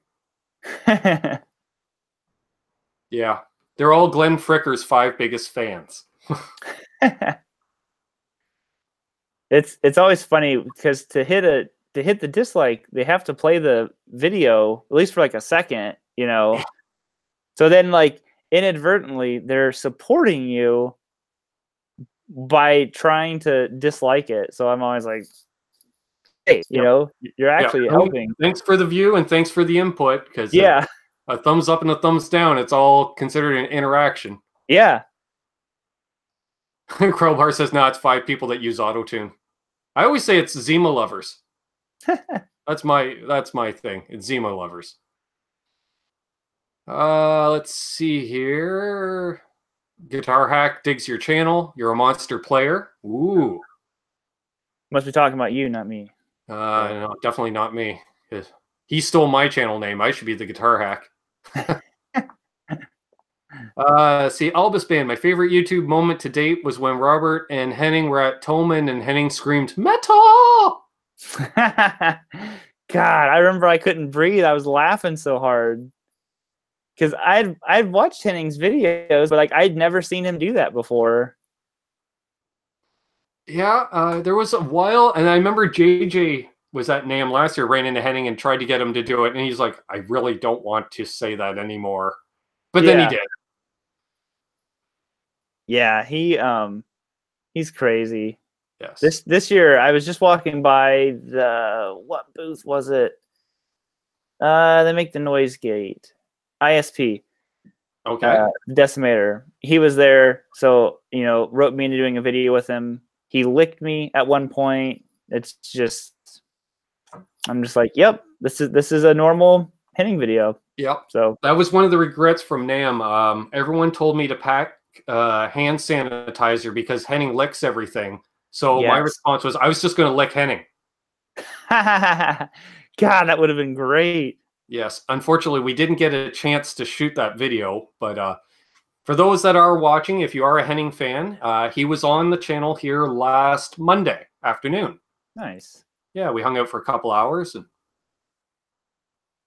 Yeah, they're all Glenn Fricker's 5 biggest fans. It's always funny because to hit the dislike, they have to play the video at least for a second, So then inadvertently they're supporting you by trying to dislike it. So I'm always like, hey, you're actually helping. Thanks for the view and thanks for the input, because a thumbs up and a thumbs down, it's all considered an interaction. Yeah. Crowbar says, no, it's 5 people that use auto-tune. I always say it's Zima lovers. That's my thing. It's Zima lovers. Let's see here. Guitar Hack digs your channel. You're a monster player. Ooh. Must be talking about you, not me. No, definitely not me. He stole my channel name. I should be the Guitar Hack. See, Albus Band. My favorite YouTube moment to date was when Robert and Henning were at Tolman and Henning screamed, "Metal!" God, I remember I couldn't breathe. I was laughing so hard. Because I'd watched Henning's videos, but I'd never seen him do that before. Yeah, there was a while, and I remember JJ was at NAMM last year, ran into Henning and tried to get him to do it, and he's like, I really don't want to say that anymore. But then he did. Yeah, he's crazy. Yes. This year, I was just walking by what booth was it? They make the noise gate. ISP. Okay. Decimator. He was there, so wrote me into doing a video with him. He licked me at one point. It's just, I'm just like, yep, this is a normal Henning video. Yep. So that was one of the regrets from NAMM. Everyone told me to pack hand sanitizer because Henning licks everything. So my response was, I was just going to lick Henning. God, that would have been great. Yes, unfortunately, we didn't get a chance to shoot that video, but for those that are watching, if you are a Henning fan, he was on the channel here last Monday afternoon. Nice. Yeah, we hung out for a couple hours. And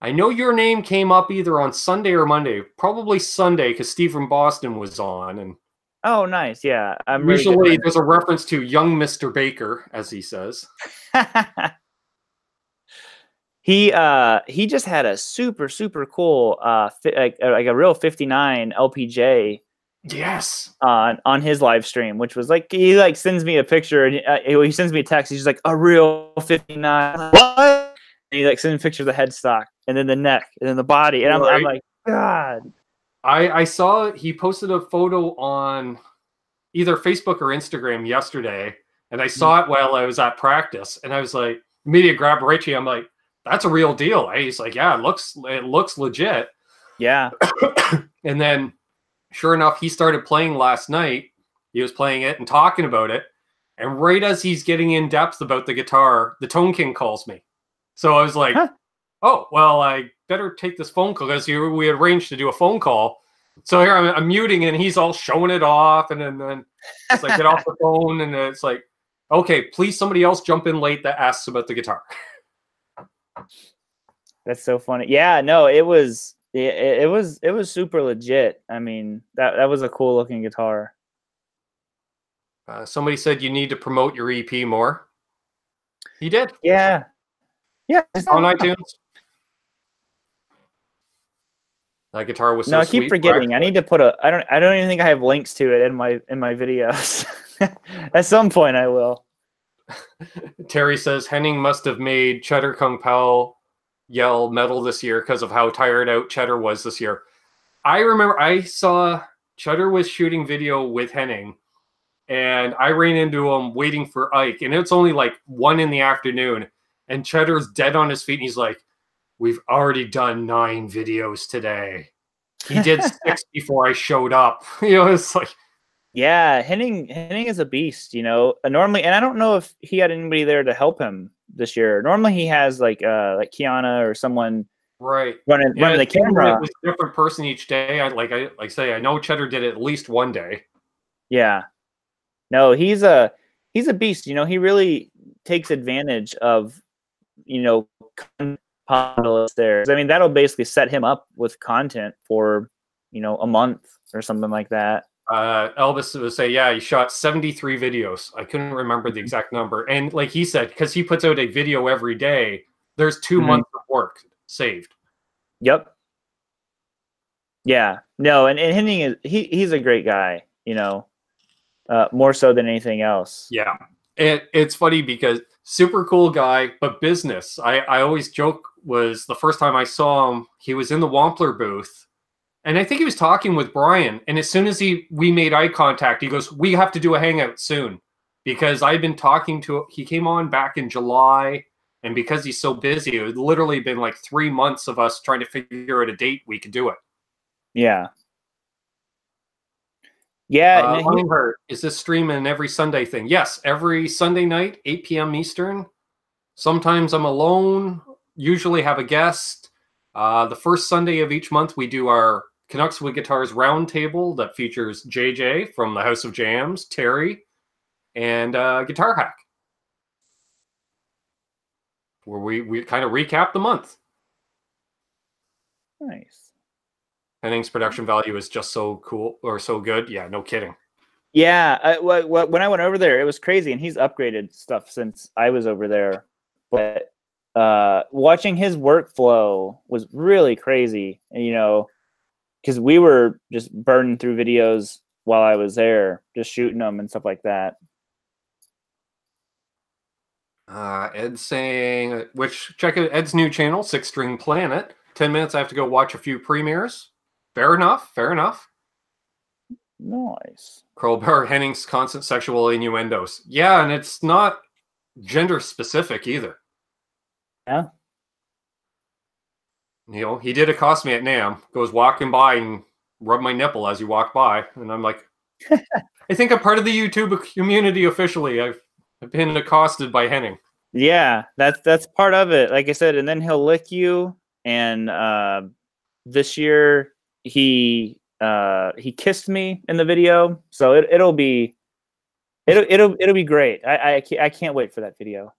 I know your name came up either on Sunday or Monday, probably Sunday, because Steve from Boston was on. And oh, nice. Yeah, usually there's a reference to young Mr. Baker, as he says. He just had a super cool like a real 59 LPJ. Yes. On his live stream, which was he sends me a picture and he sends me a text. He's like, a real 59. What? And he sends me a picture of the headstock and then the neck and then the body, and I'm like, God. I saw he posted a photo on either Facebook or Instagram yesterday, and I saw it while I was at practice, and I was like, immediately grabbed Richie. I'm like, that's a real deal. He's like, yeah, it looks legit. Yeah. And then sure enough, he started playing last night. He was playing it and talking about it. And right as he's getting in depth about the guitar, the Tone King calls me. So I was like, oh, well, I better take this phone call because we had arranged to do a phone call. So here I'm muting and he's all showing it off. And then it's like, get off the phone. And it's like, okay, please somebody else jump in late that asks about the guitar. That's so funny. Yeah, no, it was super legit. I mean, that was a cool looking guitar. Somebody said you need to promote your EP more. He did. Yeah. Yeah. On iTunes. That guitar was so no, I sweet. keep forgetting. I need to put I don't even think I have links to it in my videos. At some point I will. Terry says Henning must have made Cheddar Kung Pao yell metal this year because of how tired out Cheddar was this year. I remember I saw Cheddar was shooting video with Henning, and I ran into him waiting for Ike, and it's only like 1 p.m, and Cheddar's dead on his feet, and he's like, "We've already done 9 videos today. He did 6 before I showed up." It's like, yeah, Henning is a beast, normally, and I don't know if he had anybody there to help him this year. Normally he has like Kiana or someone right running the camera. It was a different person each day. I know Cheddar did it at least one day. Yeah. No, he's a beast. He really takes advantage of, content there. I mean, that'll basically set him up with content for, a month or something like that. Elvis would say, yeah, he shot 73 videos. I couldn't remember the exact number. And like he said, because he puts out a video every day, there's 2 months of work saved. Yep. Yeah. No, and Henning he's a great guy, more so than anything else. Yeah. It's funny because super cool guy, but business. I always joke was the first time I saw him, he was in the Wampler booth. And I think he was talking with Brian. And as soon as we made eye contact, he goes, "We have to do a hangout soon." Because I've been talking to him. He came on back in July. And because he's so busy, it had literally been like 3 months of us trying to figure out a date we could do it. Yeah. Yeah. Is this streaming every Sunday thing? Yes, every Sunday night, 8 p.m. Eastern. Sometimes I'm alone, usually have a guest. The first Sunday of each month, we do our Canucks with Guitars roundtable that features JJ from the House of Jams, Terry, and Guitar Hack, where we kind of recap the month. Nice. Henning's production value is just so cool or so good. Yeah, no kidding. Yeah, when I went over there, it was crazy, and he's upgraded stuff since I was over there. But watching his workflow was really crazy, because we were just burning through videos while I was there, just shooting them and stuff like that. Ed's saying, check out Ed's new channel, 6 String Planet. 10 minutes, I have to go watch a few premieres. Fair enough. Nice. Crowbar Henning's constant sexual innuendos. Yeah, and it's not gender specific either. Yeah. He did accost me at NAMM, goes walking by and rub my nipple as he walked by. And I'm like, I think I'm part of the YouTube community officially. I've been accosted by Henning. Yeah, that's part of it. Like I said, and then he'll lick you. And this year he kissed me in the video, so it'll be great. I can't wait for that video.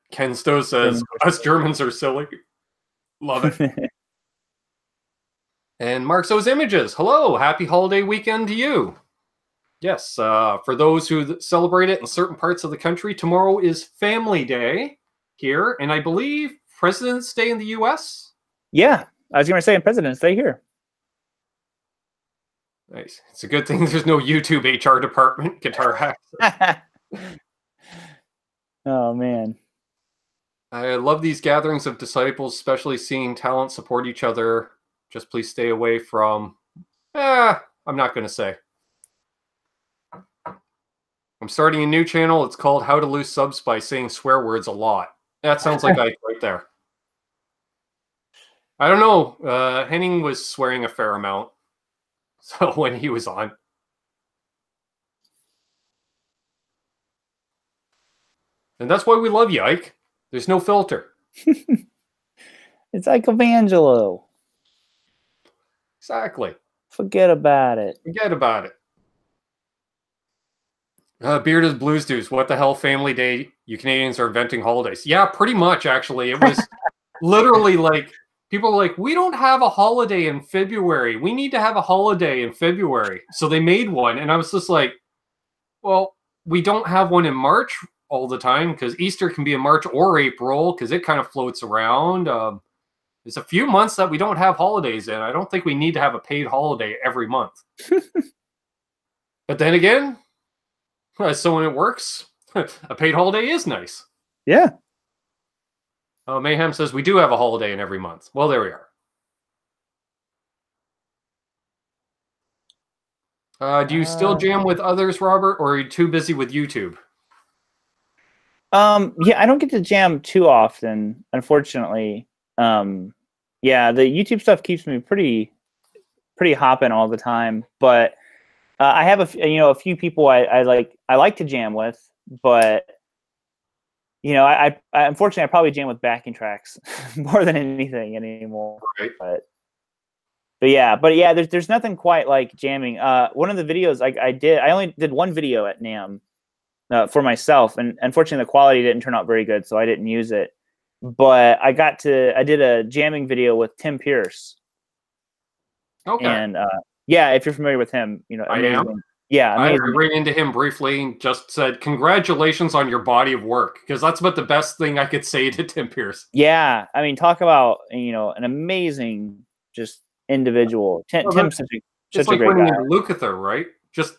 Ken Stowe says, "Us Germans are silly." Love it. And Mark So's Images. Hello, happy holiday weekend to you. Yes, for those who celebrate it in certain parts of the country, tomorrow is Family Day here, and I believe President's Day in the U.S. Yeah, I was going to say President's Day here. Nice. It's a good thing there's no YouTube HR department. Guitar Hack. Oh man, I love these gatherings of disciples, especially seeing talent support each other. Just please stay away from. I'm not going to say. I'm starting a new channel. It's called How to Lose Subs by Saying Swear Words a Lot. That sounds like Ike right there. I don't know. Henning was swearing a fair amount. So when he was on. And that's why we love you, Ike. There's no filter. It's like Evangelo. Exactly. Forget about it. Forget about it. Bearded Blues Dudes. What the hell, Family Day? You Canadians are inventing holidays. Yeah, pretty much, actually. It was literally like, people were like, we don't have a holiday in February. We need to have a holiday in February. So they made one. And I was just like, well, we don't have one in March all the time because Easter can be in March or April because it kind of floats around. There's a few months that we don't have holidays in. I don't think we need to have a paid holiday every month. But then again, so when it works, a paid holiday is nice. Yeah. Mayhem says we do have a holiday in every month. Well, there we are. Do you still jam with others, Robert, or are you too busy with YouTube? Yeah, I don't get to jam too often, unfortunately. Yeah, the YouTube stuff keeps me pretty hopping all the time. But I have a few people I like to jam with, but I unfortunately I probably jam with backing tracks more than anything anymore. Right. But yeah, there's nothing quite like jamming. One of the videos I only did one video at NAMM for myself, and unfortunately the quality didn't turn out very good, so I didn't use it. But I did a jamming video with Tim Pierce. Okay. And yeah, if you're familiar with him, I am. Yeah, amazing. I ran into him briefly and just said, congratulations on your body of work, because that's about the best thing I could say to Tim Pierce. Yeah, I mean, talk about an amazing just individual. Tim's such a great guy. Lukather, right? Just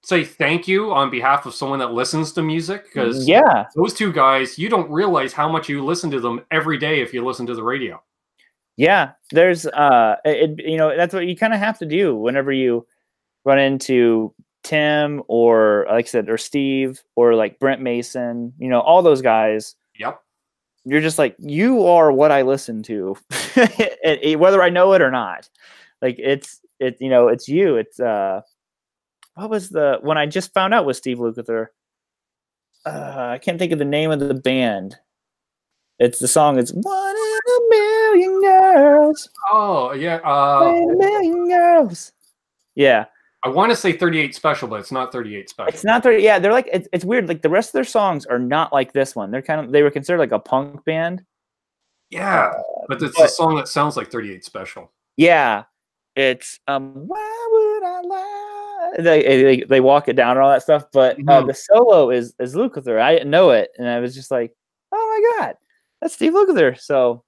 say thank you on behalf of someone that listens to music, because those two guys, you don't realize how much you listen to them every day if you listen to the radio. Yeah, there's that's what you kind of have to do whenever you run into Tim or, like I said, or Steve or like Brent Mason, all those guys. Yep. You're just like, you are what I listen to, whether I know it or not. Like it's you. It's what was the one I just found out was Steve Lukather? I can't think of the name of the band. It's the song. It's One in a Million Girls. Oh yeah. One in a Million Girls. Yeah. I want to say 38 Special, but it's not 38 Special. It's not 30. Yeah, they're like it's weird. Like the rest of their songs are not like this one. They were considered like a punk band. Yeah, but it's a song that sounds like 38 Special. Yeah, it's why would I lie? They walk it down and all that stuff. But the solo is Lukather. I didn't know it, and I was just like, oh my god, that's Steve Lukather. So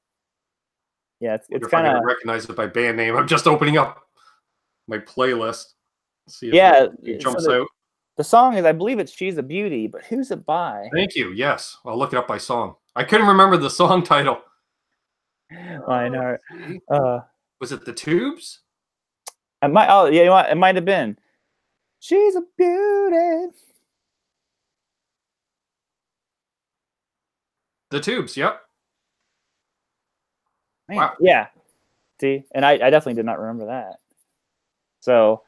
yeah, it's kind of recognize it by band name. I'm just opening up my playlist. See if it jumps out. The song is, I believe it's She's a Beauty, but who's it by? Thank you. Yes. I'll look it up by song. I couldn't remember the song title. I know. Was it the Tubes? It might. Oh, yeah. You know what? It might have been. She's a beauty. The Tubes. Yep. Man, wow. Yeah. See, and I definitely did not remember that. So.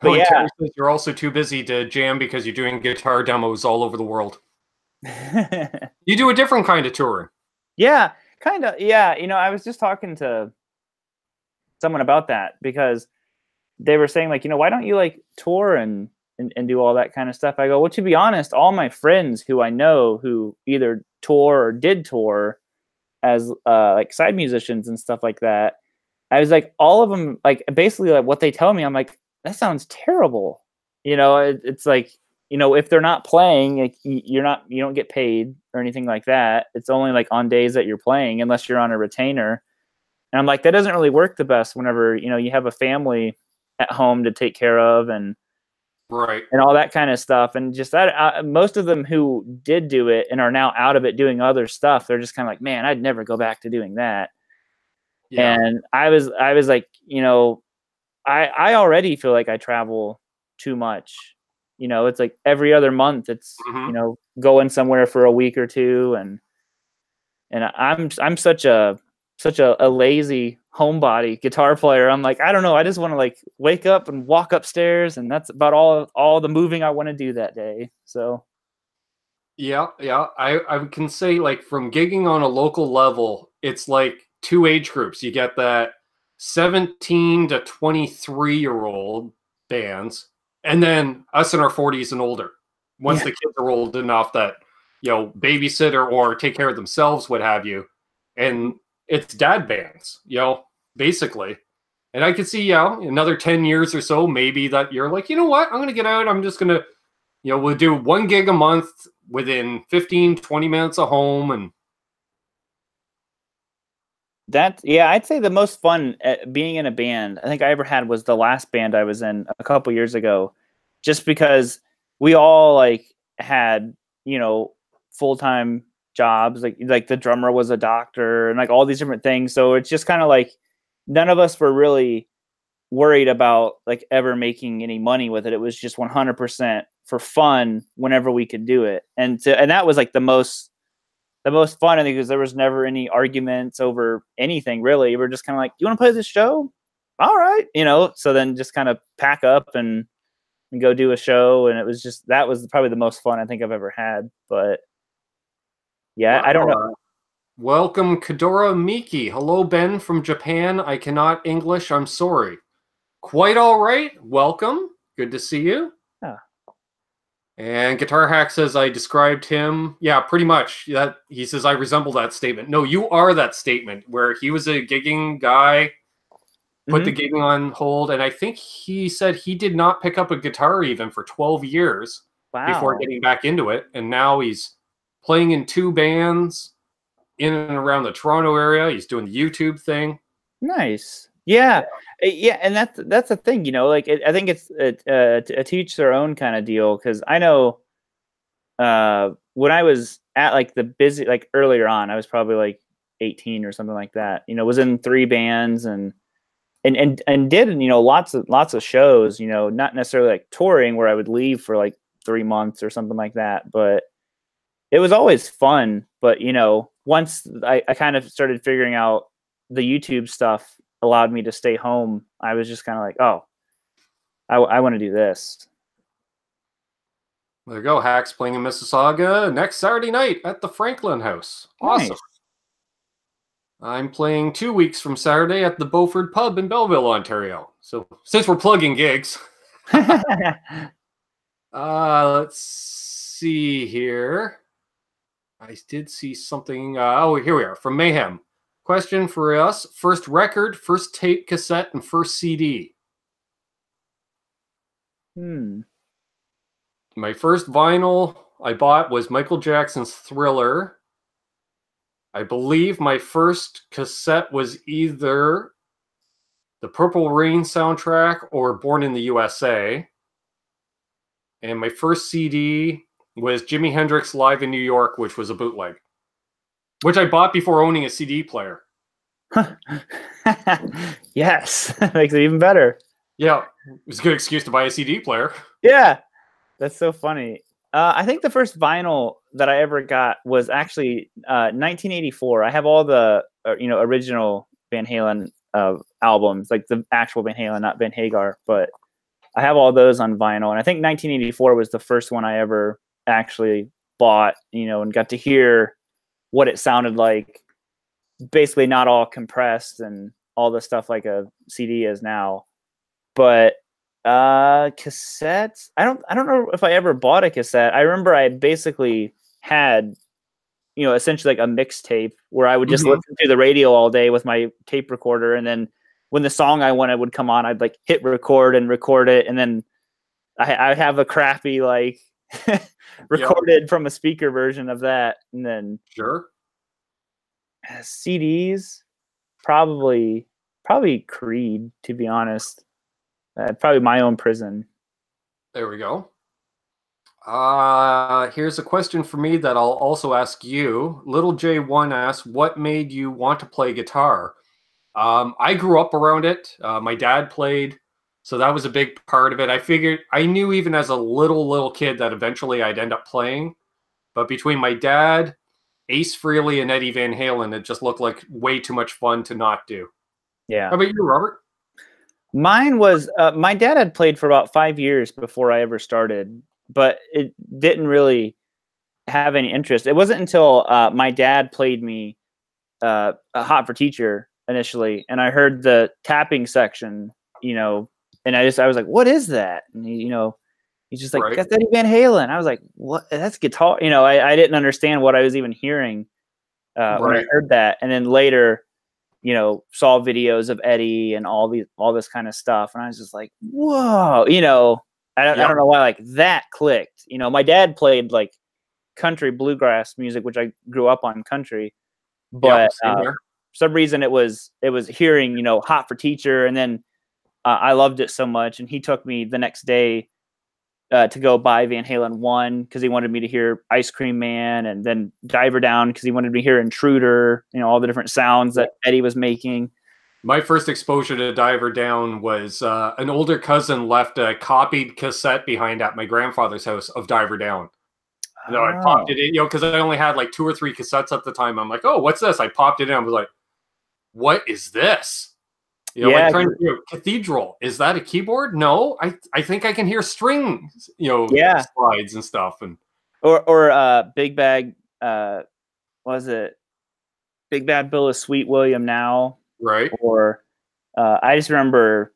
But yeah, you're also too busy to jam because you're doing guitar demos all over the world. You do a different kind of touring. Yeah, kind of. Yeah, I was just talking to someone about that because they were saying like, why don't you like tour and do all that kind of stuff? I go, well, to be honest, all my friends who I know who either tour or did tour as like side musicians and stuff like that, I was like, all of them, like basically like what they tell me, I'm like, that sounds terrible. It's like, if they're not playing, like, you don't get paid or anything like that. It's only like on days that you're playing, unless you're on a retainer. And I'm like, that doesn't really work the best whenever, you have a family at home to take care of and right and all that kind of stuff. And just that, most of them who did do it and are now out of it doing other stuff, they're just kind of like, man, I'd never go back to doing that. Yeah. And I was like, I already feel like I travel too much. It's like every other month it's, going somewhere for a week or two. And I'm such a lazy homebody guitar player. I'm like, I don't know. I just want to like wake up and walk upstairs. And that's about all the moving I want to do that day. So. Yeah. I can say like from gigging on a local level, it's like two age groups. You get that 17 to 23-year-old bands, and then us in our 40s and older. once the kids are old enough that, babysitter or take care of themselves, what have you. And it's dad bands, basically. And I could see, another 10 years or so, maybe that you're like, you know what, I'm going to get out. I'm just going to, we'll do 1 gig a month within 15, 20 minutes of home. And I'd say the most fun being in a band I think I ever had was the last band I was in a couple years ago, just because we all like had, full-time jobs, like the drummer was a doctor and like all these different things. So it's just kind of like none of us were really worried about like ever making any money with it. It was just 100% for fun whenever we could do it. And that was like the most fun, I think, because there was never any arguments over anything really. We're just kind of like, you want to play this show? All right. So then just kind of pack up and go do a show. And that was probably the most fun I think I've ever had. But yeah, wow. I don't know. Welcome, Kadora Miki. Hello, Ben from Japan. I cannot English. I'm sorry. Quite all right. Welcome. Good to see you. Yeah. And Guitar Hack says I described him. Yeah, pretty much. That he says I resemble that statement. No, you are that statement where he was a gigging guy, put the gigging on hold, and I think he said he did not pick up a guitar even for 12 years before getting back into it, and now he's playing in 2 bands in and around the Toronto area. He's doing the YouTube thing. Nice. Yeah. And that's the thing, like I think it's a teach their own kind of deal. Cause I know, when I was at like the busy, like earlier on, I was probably like 18 or something like that, was in 3 bands and did, lots of shows, not necessarily like touring where I would leave for like 3 months or something like that, but it was always fun. But, once I kind of started figuring out the YouTube stuff allowed me to stay home, I was just kind of like, oh, I want to do this. There you go. Hack's playing in Mississauga next Saturday night at the Franklin House. Awesome. Nice. I'm playing 2 weeks from Saturday at the Beaufort Pub in Belleville, Ontario. So since we're plugging gigs, let's see here. I did see something. Here we are from Mayhem. Question for us: first record, first tape cassette, and first CD. My first vinyl I bought was Michael Jackson's Thriller. I believe my first cassette was either the Purple Rain soundtrack or Born in the USA. And my first CD was Jimi Hendrix Live in New York, which was a bootleg, which I bought before owning a CD player. Yes, makes it even better. Yeah, it was a good excuse to buy a CD player. Yeah, that's so funny. I think the first vinyl that I ever got was actually 1984. I have all the original Van Halen albums, like the actual Van Halen, not Ben Hagar, but I have all those on vinyl. And I think 1984 was the first one I ever actually bought, and got to hear what it sounded like. Basically not all compressed and all the stuff like a CD is now. But cassettes, I don't know if I ever bought a cassette. I remember I basically had, essentially like a mixtape where I would just listen to the radio all day with my tape recorder, and then when the song I wanted would come on, I'd like hit record and record it, and then I have a crappy like recorded from a speaker version of that, and then sure. CDs, probably Creed, to be honest. Probably My Own Prison. There we go. Here's a question for me that I'll also ask you. Little J1 asks, what made you want to play guitar? I grew up around it. My dad played, so that was a big part of it. I knew even as a little kid that eventually I'd end up playing. But between my dad, Ace Frehley, and Eddie Van Halen, it just looked like way too much fun to not do. Yeah. How about you, Robert? Mine was, my dad had played for about 5 years before I ever started, but it didn't really have any interest. It wasn't until my dad played me a Hot for Teacher initially, and I heard the tapping section, and I was like, what is that? And he He's just like, that's Eddie Van Halen. I was like, what? That's guitar. You know, I didn't understand what I was even hearing when I heard that. And then later, you know, saw videos of Eddie and all this kind of stuff. And I was just like, whoa, you know, I don't know why like that clicked. You know, my dad played like country bluegrass music, which I grew up on country, but for some reason it was hearing, you know, Hot for Teacher. And then I loved it so much. And he took me the next day to go buy Van Halen 1 because he wanted me to hear Ice Cream Man, and then Diver Down because he wanted me to hear Intruder, you know, all the different sounds that Eddie was making. My first exposure to Diver Down was an older cousin left a copied cassette behind at my grandfather's house of Diver Down. You know, I popped it in, you know, because I only had like 2 or 3 cassettes at the time. I'm like, oh, what's this? I popped it in. I was like, what is this? You know, like trying to hear Cathedral. Is that a keyboard? No, I think I can hear strings, you know, slides and stuff. And or Big Bag, was it Big Bad Bill of Sweet William Now? Right. Or I just remember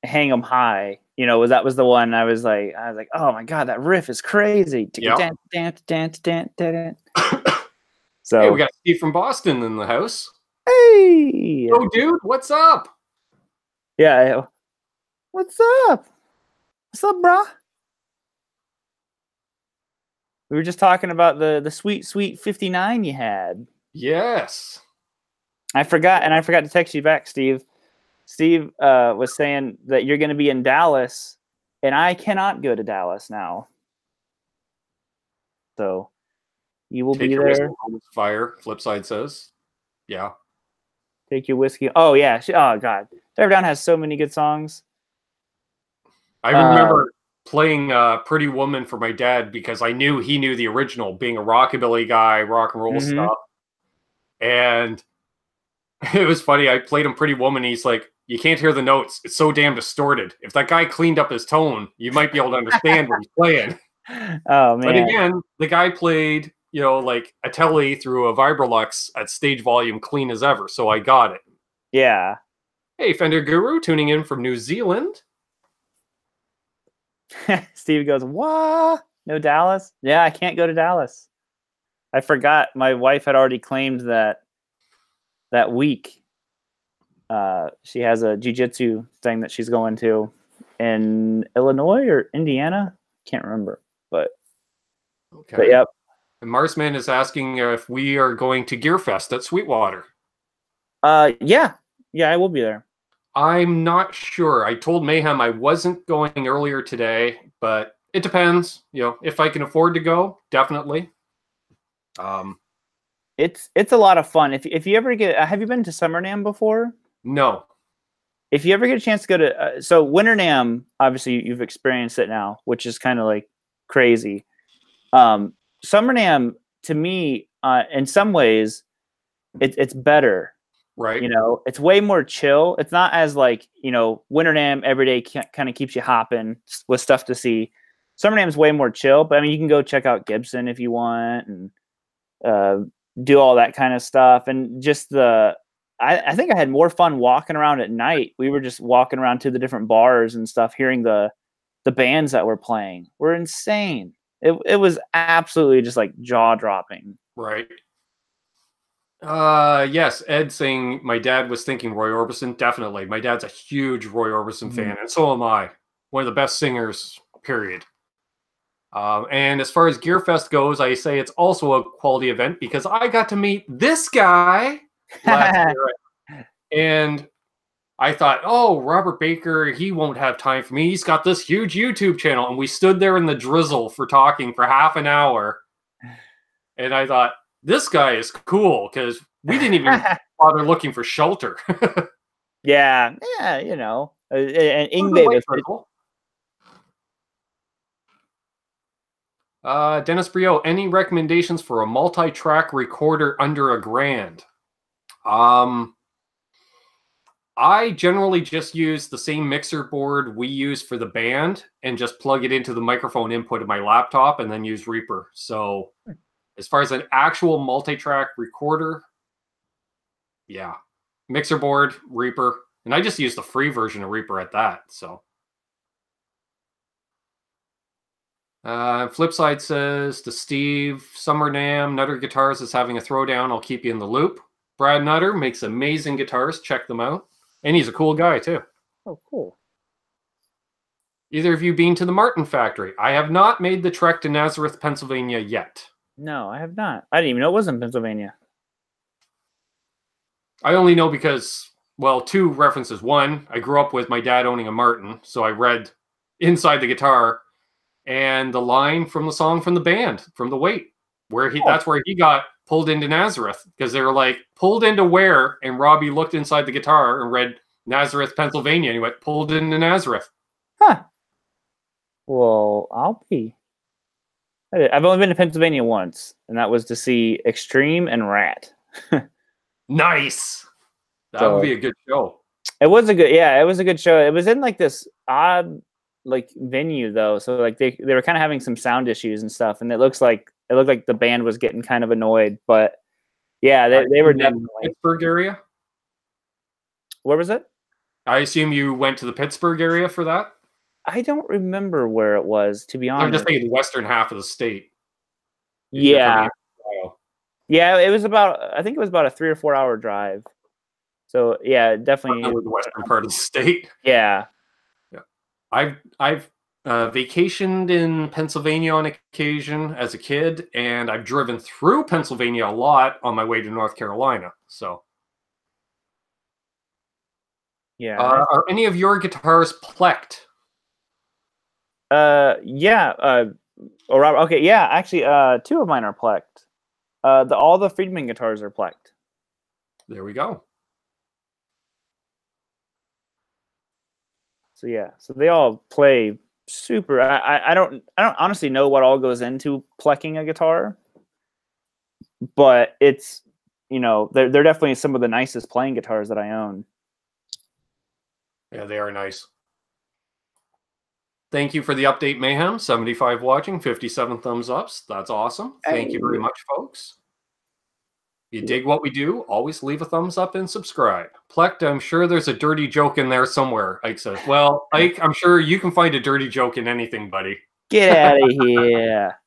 Hang 'em High. You know, that was the one I was like, oh my god, that riff is crazy. Yeah. So hey, we got Steve from Boston in the house. Hey, oh dude, what's up? Yeah, what's up? What's up, brah? We were just talking about the sweet 59 you had. Yes. I forgot to text you back, Steve. Steve was saying that you're going to be in Dallas, and I cannot go to Dallas now. So you will be there. Fire. Flipside says, yeah. Take your whiskey. Oh yeah. Oh god. Diver Down has so many good songs. I remember playing Pretty Woman for my dad because I knew he knew the original, being a rockabilly guy, rock and roll stuff. And it was funny. I played him Pretty Woman. He's like, you can't hear the notes. It's so damn distorted. If that guy cleaned up his tone, you might be able to understand what he's playing. Oh, man. But again, the guy played, you know, like a Telly through a Vibralux at stage volume clean as ever. So I got it. Yeah. Hey, Fender Guru, tuning in from New Zealand. Steve goes, what? No Dallas? Yeah, I can't go to Dallas. I forgot my wife had already claimed that week. She has a jiu-jitsu thing that she's going to in Illinois or Indiana. Can't remember, but okay. But yep. And Marsman is asking if we are going to Gearfest at Sweetwater. Yeah, I will be there. I'm not sure. I told Mayhem I wasn't going earlier today, but it depends. You know, if I can afford to go, definitely. It's a lot of fun. If you ever get, have you been to Summer NAMM before? No. If you ever get a chance to go to, so Winter NAMM, obviously you've experienced it now, which is kind of like crazy. Summer NAMM, to me, in some ways, it's better. Right. You know, it's way more chill. It's not as like, you know, Winter NAMM every day kind of keeps you hopping with stuff to see. Summer NAMM is way more chill, but I mean, you can go check out Gibson if you want and do all that kind of stuff. And just I think I had more fun walking around at night. We were just walking around to the different bars and stuff, hearing the bands that were playing were insane. It was absolutely just like jaw dropping. Right. Yes, Ed saying my dad was thinking Roy Orbison. Definitely. My dad's a huge Roy Orbison fan, and so am I. One of the best singers, period. And as far as Gearfest goes, I say it's also a quality event because I got to meet this guy last year. And I thought, oh, Robert Baker, he won't have time for me. He's got this huge YouTube channel. And we stood there in the drizzle for talking for half an hour. And I thought, this guy is cool because we didn't even bother looking for shelter. Yeah, you know. And Ingve was cool. Dennis Brio, any recommendations for a multi-track recorder under $1,000? I generally just use the same mixer board we use for the band and just plug it into the microphone input of my laptop and then use Reaper. So as far as an actual multi-track recorder, yeah, mixer board, Reaper. And I just use the free version of Reaper at that. So Flipside says to Steve, Summer Nam, Nutter Guitars is having a throwdown. I'll keep you in the loop. Brad Nutter makes amazing guitars. Check them out. And he's a cool guy, too. Oh, cool. Either of you been to the Martin factory? I have not made the trek to Nazareth, Pennsylvania yet. No, I have not. I didn't even know it was in Pennsylvania. I only know because, well, two references. One, I grew up with my dad owning a Martin, so I read inside the guitar and the line from the song from the band, from The Wait, where that's where he got pulled into Nazareth, because they were like, pulled into where? And Robbie looked inside the guitar and read Nazareth, Pennsylvania, and he went, pulled into Nazareth. Huh. Well, I'll be. I've only been to Pennsylvania once, and that was to see Extreme and Rat. Nice. That would be a good show. It was a good show. It was in like this odd like venue though, so like they were kind of having some sound issues and stuff, and it looked like the band was getting kind of annoyed, but yeah, they were definitely Pittsburgh area. Where was it? I assume you went to the Pittsburgh area for that. I don't remember where it was, to be honest. I'm just thinking the western half of the state. Yeah. Yeah, it was I think it was about a 3 or 4 hour drive. So yeah, definitely the western part of the state. Yeah. Yeah. I've vacationed in Pennsylvania on occasion as a kid, and I've driven through Pennsylvania a lot on my way to North Carolina. So yeah. Are any of your guitars plecked? Yeah. Okay, yeah, actually, 2 of mine are plecked. All the Friedman guitars are plecked. There we go. So yeah, so they all play super. I don't honestly know what all goes into plecking a guitar, but it's, they're definitely some of the nicest playing guitars that I own. Yeah, they are nice. Thank you for the update, Mayhem. 75 watching, 57 thumbs ups. That's awesome. Thank you very much, folks. If you dig what we do, always leave a thumbs up and subscribe. Plecked, I'm sure there's a dirty joke in there somewhere, Ike says. Well, Ike, I'm sure you can find a dirty joke in anything, buddy. Get out of here.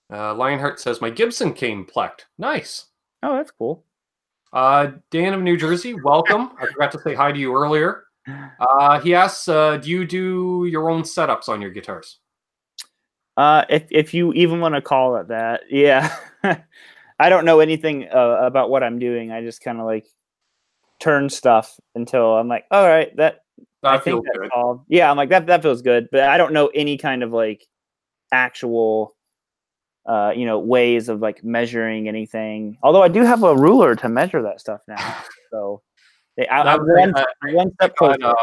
Lionheart says, my Gibson came plecked. Nice. Oh, that's cool. Dan of New Jersey, welcome. I forgot to say hi to you earlier. He asks, do you do your own setups on your guitars? If you even want to call it that, yeah. I don't know anything about what I'm doing. I just kind of like turn stuff until I'm like, all right, that feels good. Yeah, I'm like that feels good, but I don't know any kind of like actual ways of like measuring anything. Although I do have a ruler to measure that stuff now, so. One step closer.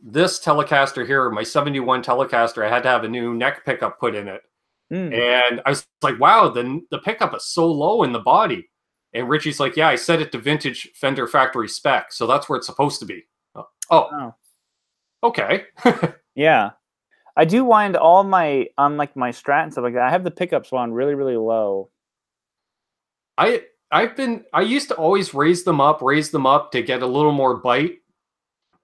This Telecaster here, my 71 Telecaster, I had to have a new neck pickup put in it. And I was like, wow, the pickup is so low in the body. And Richie's like, yeah, I set it to vintage Fender factory spec, so that's where it's supposed to be. Oh. Okay. Yeah. I do wind all my, on like my Strat and stuff like that, I have the pickups wound really, really low. I used to always raise them up to get a little more bite,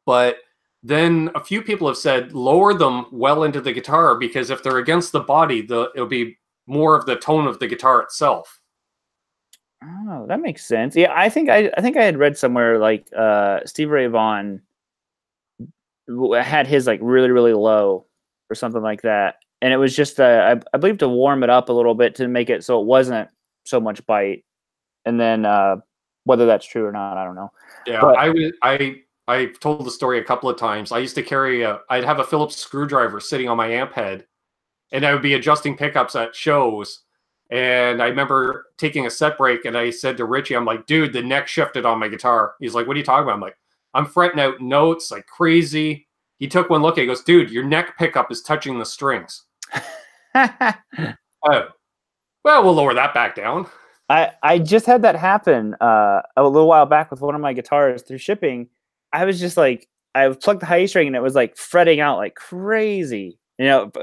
but then a few people have said lower them well into the guitar, because if they're against the body, it'll be more of the tone of the guitar itself. Oh, that makes sense. Yeah, I think I had read somewhere like Steve Ray Vaughan had his like really, really low or something like that, and it was just I believe to warm it up a little bit to make it so it wasn't so much bite. And then whether that's true or not, I don't know. Yeah, but I've told the story a couple of times. I used to carry I'd have a Phillips screwdriver sitting on my amp head, and I would be adjusting pickups at shows. And I remember taking a set break, and I said to Richie, I'm like, dude, the neck shifted on my guitar. He's like, what are you talking about? I'm like, I'm fretting out notes like crazy. He took one look, and he goes, dude, your neck pickup is touching the strings. Oh, well, we'll lower that back down. I just had that happen a little while back with one of my guitars through shipping. I was just like, I plugged the high E string and it was like fretting out like crazy.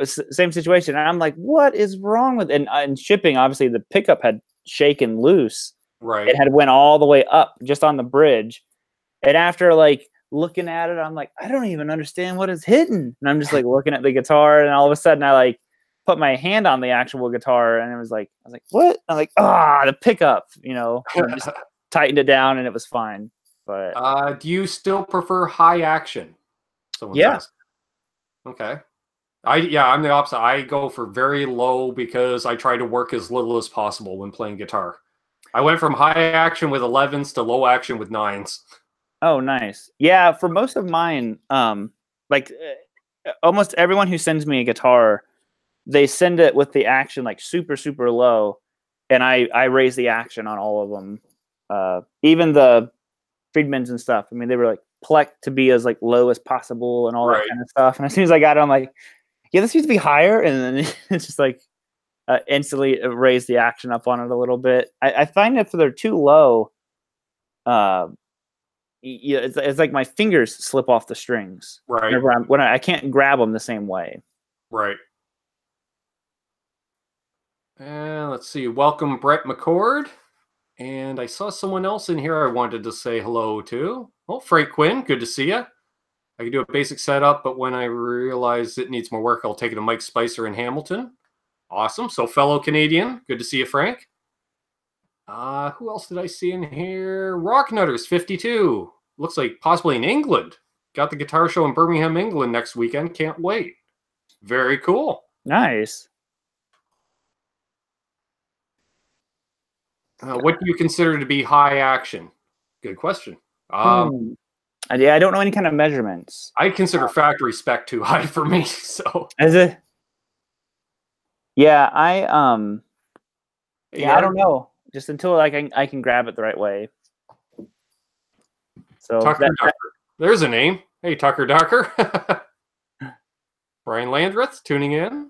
Same situation. And I'm like, what is wrong with it? And shipping, obviously, the pickup had shaken loose. Right. It had went all the way up just on the bridge. And after like looking at it. I'm like, I don't even understand what it's hitting. And I'm just like looking at the guitar, and all of a sudden I like put my hand on the actual guitar, and it was like, I was like, what? I'm like, the pickup, you know, and I just tightened it down, and it was fine. But do you still prefer high action? Someone's asked. Okay. I'm the opposite. I go for very low because I try to work as little as possible when playing guitar. I went from high action with 11s to low action with 9s. Oh, nice. Yeah, for most of mine, like almost everyone who sends me a guitar, they send it with the action like super, super low, and I raise the action on all of them. Even the Friedmans and stuff. I mean, they were like plec to be as like low as possible and all that kind of stuff. And as soon as I got it, I'm like, yeah, this needs to be higher. And then it's just like instantly raise the action up on it a little bit. I find if they're too low, it's like my fingers slip off the strings. Right. When I can't grab them the same way. Right. And let's see. Welcome, Brett McCord. And I saw someone else in here I wanted to say hello to. Oh, Frank Quinn. Good to see you. I can do a basic setup, but when I realize it needs more work, I'll take it to Mike Spicer in Hamilton. Awesome. So fellow Canadian. Good to see you, Frank. Who else did I see in here? Rock Nutters 52. Looks like possibly in England. Got the guitar show in Birmingham, England next weekend. Can't wait. Very cool. Nice. What do you consider to be high action? Good question. I don't know any kind of measurements. I consider factory spec too high for me. So is it? Yeah, I don't know. Just until I can grab it the right way. So Tucker Ducker. There's a name. Hey, Tucker Ducker. Brian Landreth tuning in.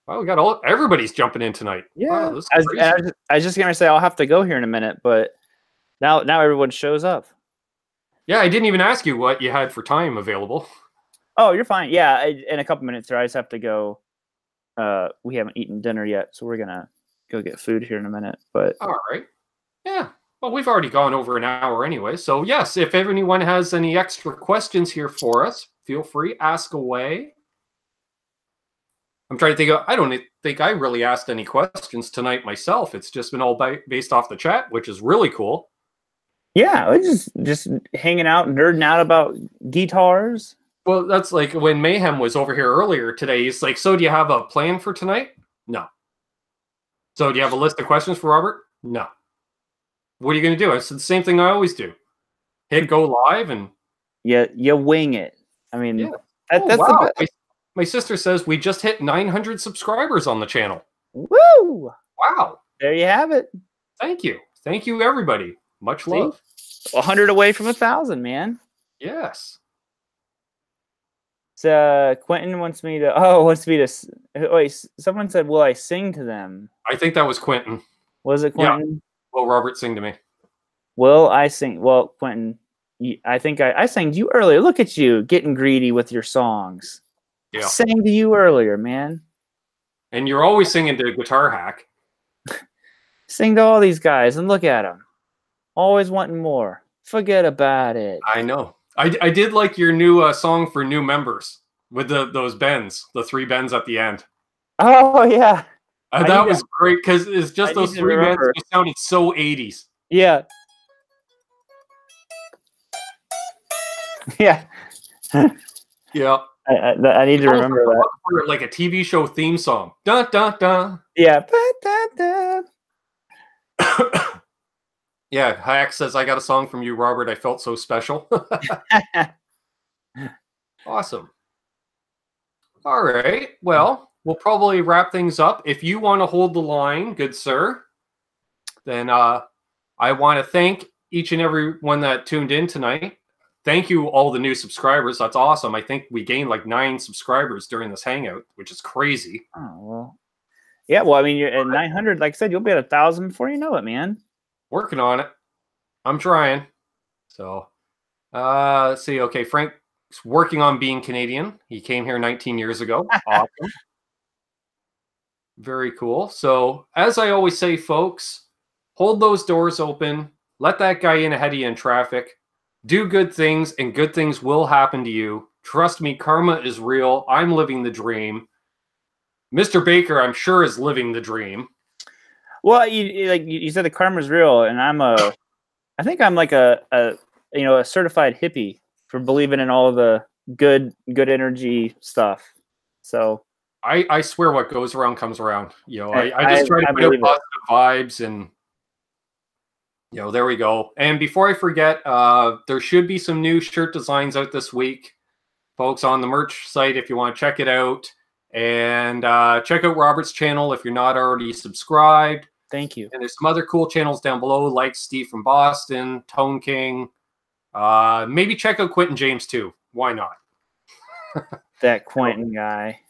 Wow, we got everybody's jumping in tonight. Yeah, wow, I was just gonna say I'll have to go here in a minute, but now everyone shows up. Yeah, I didn't even ask you what you had for time available. Oh, you're fine. Yeah, in a couple minutes here, I just have to go. We haven't eaten dinner yet, so we're gonna go get food here in a minute. But all right, yeah. Well, we've already gone over an hour anyway. So yes, if anyone has any extra questions here for us, feel free, ask away. I'm trying to think of, I don't think I really asked any questions tonight myself. It's just been all based off the chat, which is really cool. Yeah, we're just hanging out, nerding out about guitars. Well, that's like when Mayhem was over here earlier today. He's like, so do you have a plan for tonight? No. So do you have a list of questions for Robert? No. What are you going to do? It's the same thing I always do. Hit go live and... Yeah, you wing it. I mean, yeah. That's wow. My sister says we just hit 900 subscribers on the channel. Woo! Wow. There you have it. Thank you. Thank you, everybody. Much love. 100 away from 1,000, man. Yes. So Quentin wants me to. Wait, someone said, "Will I sing to them?" I think that was Quentin. Was it Quentin? Yeah. Will Robert sing to me? Will I sing? Well, Quentin, I think I sang to you earlier. Look at you getting greedy with your songs. Yeah. I sang to you earlier, man. And you're always singing to Guitar Hack. Sing to all these guys and look at them. Always wanting more. Forget about it. I know. I did like your new song for new members with those bends, the 3 bends at the end. Oh, yeah. That was great because it's just those 3 bends just sounded so 80s. Yeah. Yeah. Yeah. I need to remember that. For like a TV show theme song. Dun, dun, dun. Yeah. Dun, dun. Yeah, Hack says, I got a song from you, Robert. I felt so special. Awesome. All right. Well, we'll probably wrap things up. If you want to hold the line, good sir, then I want to thank each and every one that tuned in tonight. Thank you, all the new subscribers. That's awesome. I think we gained like 9 subscribers during this hangout, which is crazy. Oh, well. Yeah, well, I mean, you're at 900. Like I said, you'll be at 1,000 before you know it, man. Working on it. I'm trying. So, let's see. Okay, Frank's working on being Canadian. He came here 19 years ago. Awesome. Very cool. So, as I always say, folks, hold those doors open. Let that guy in ahead of you in traffic. Do good things, and good things will happen to you. Trust me, karma is real. I'm living the dream. Mr. Baker, I'm sure, is living the dream. Well, you said the karma's real, and I think I'm like a certified hippie for believing in all the good energy stuff. So I swear, what goes around comes around. You know, I just try to put out positive vibes, and you know, there we go. And before I forget, there should be some new shirt designs out this week, folks, on the merch site if you want to check it out. And check out Robert's channel if you're not already subscribed. Thank you. And there's some other cool channels down below, like Steve from Boston, Tone King. Maybe check out Quentin James too. Why not? That Quentin guy.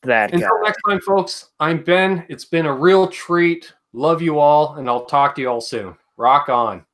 Until next time, folks, I'm Ben. It's been a real treat. Love you all, and I'll talk to you all soon. Rock on.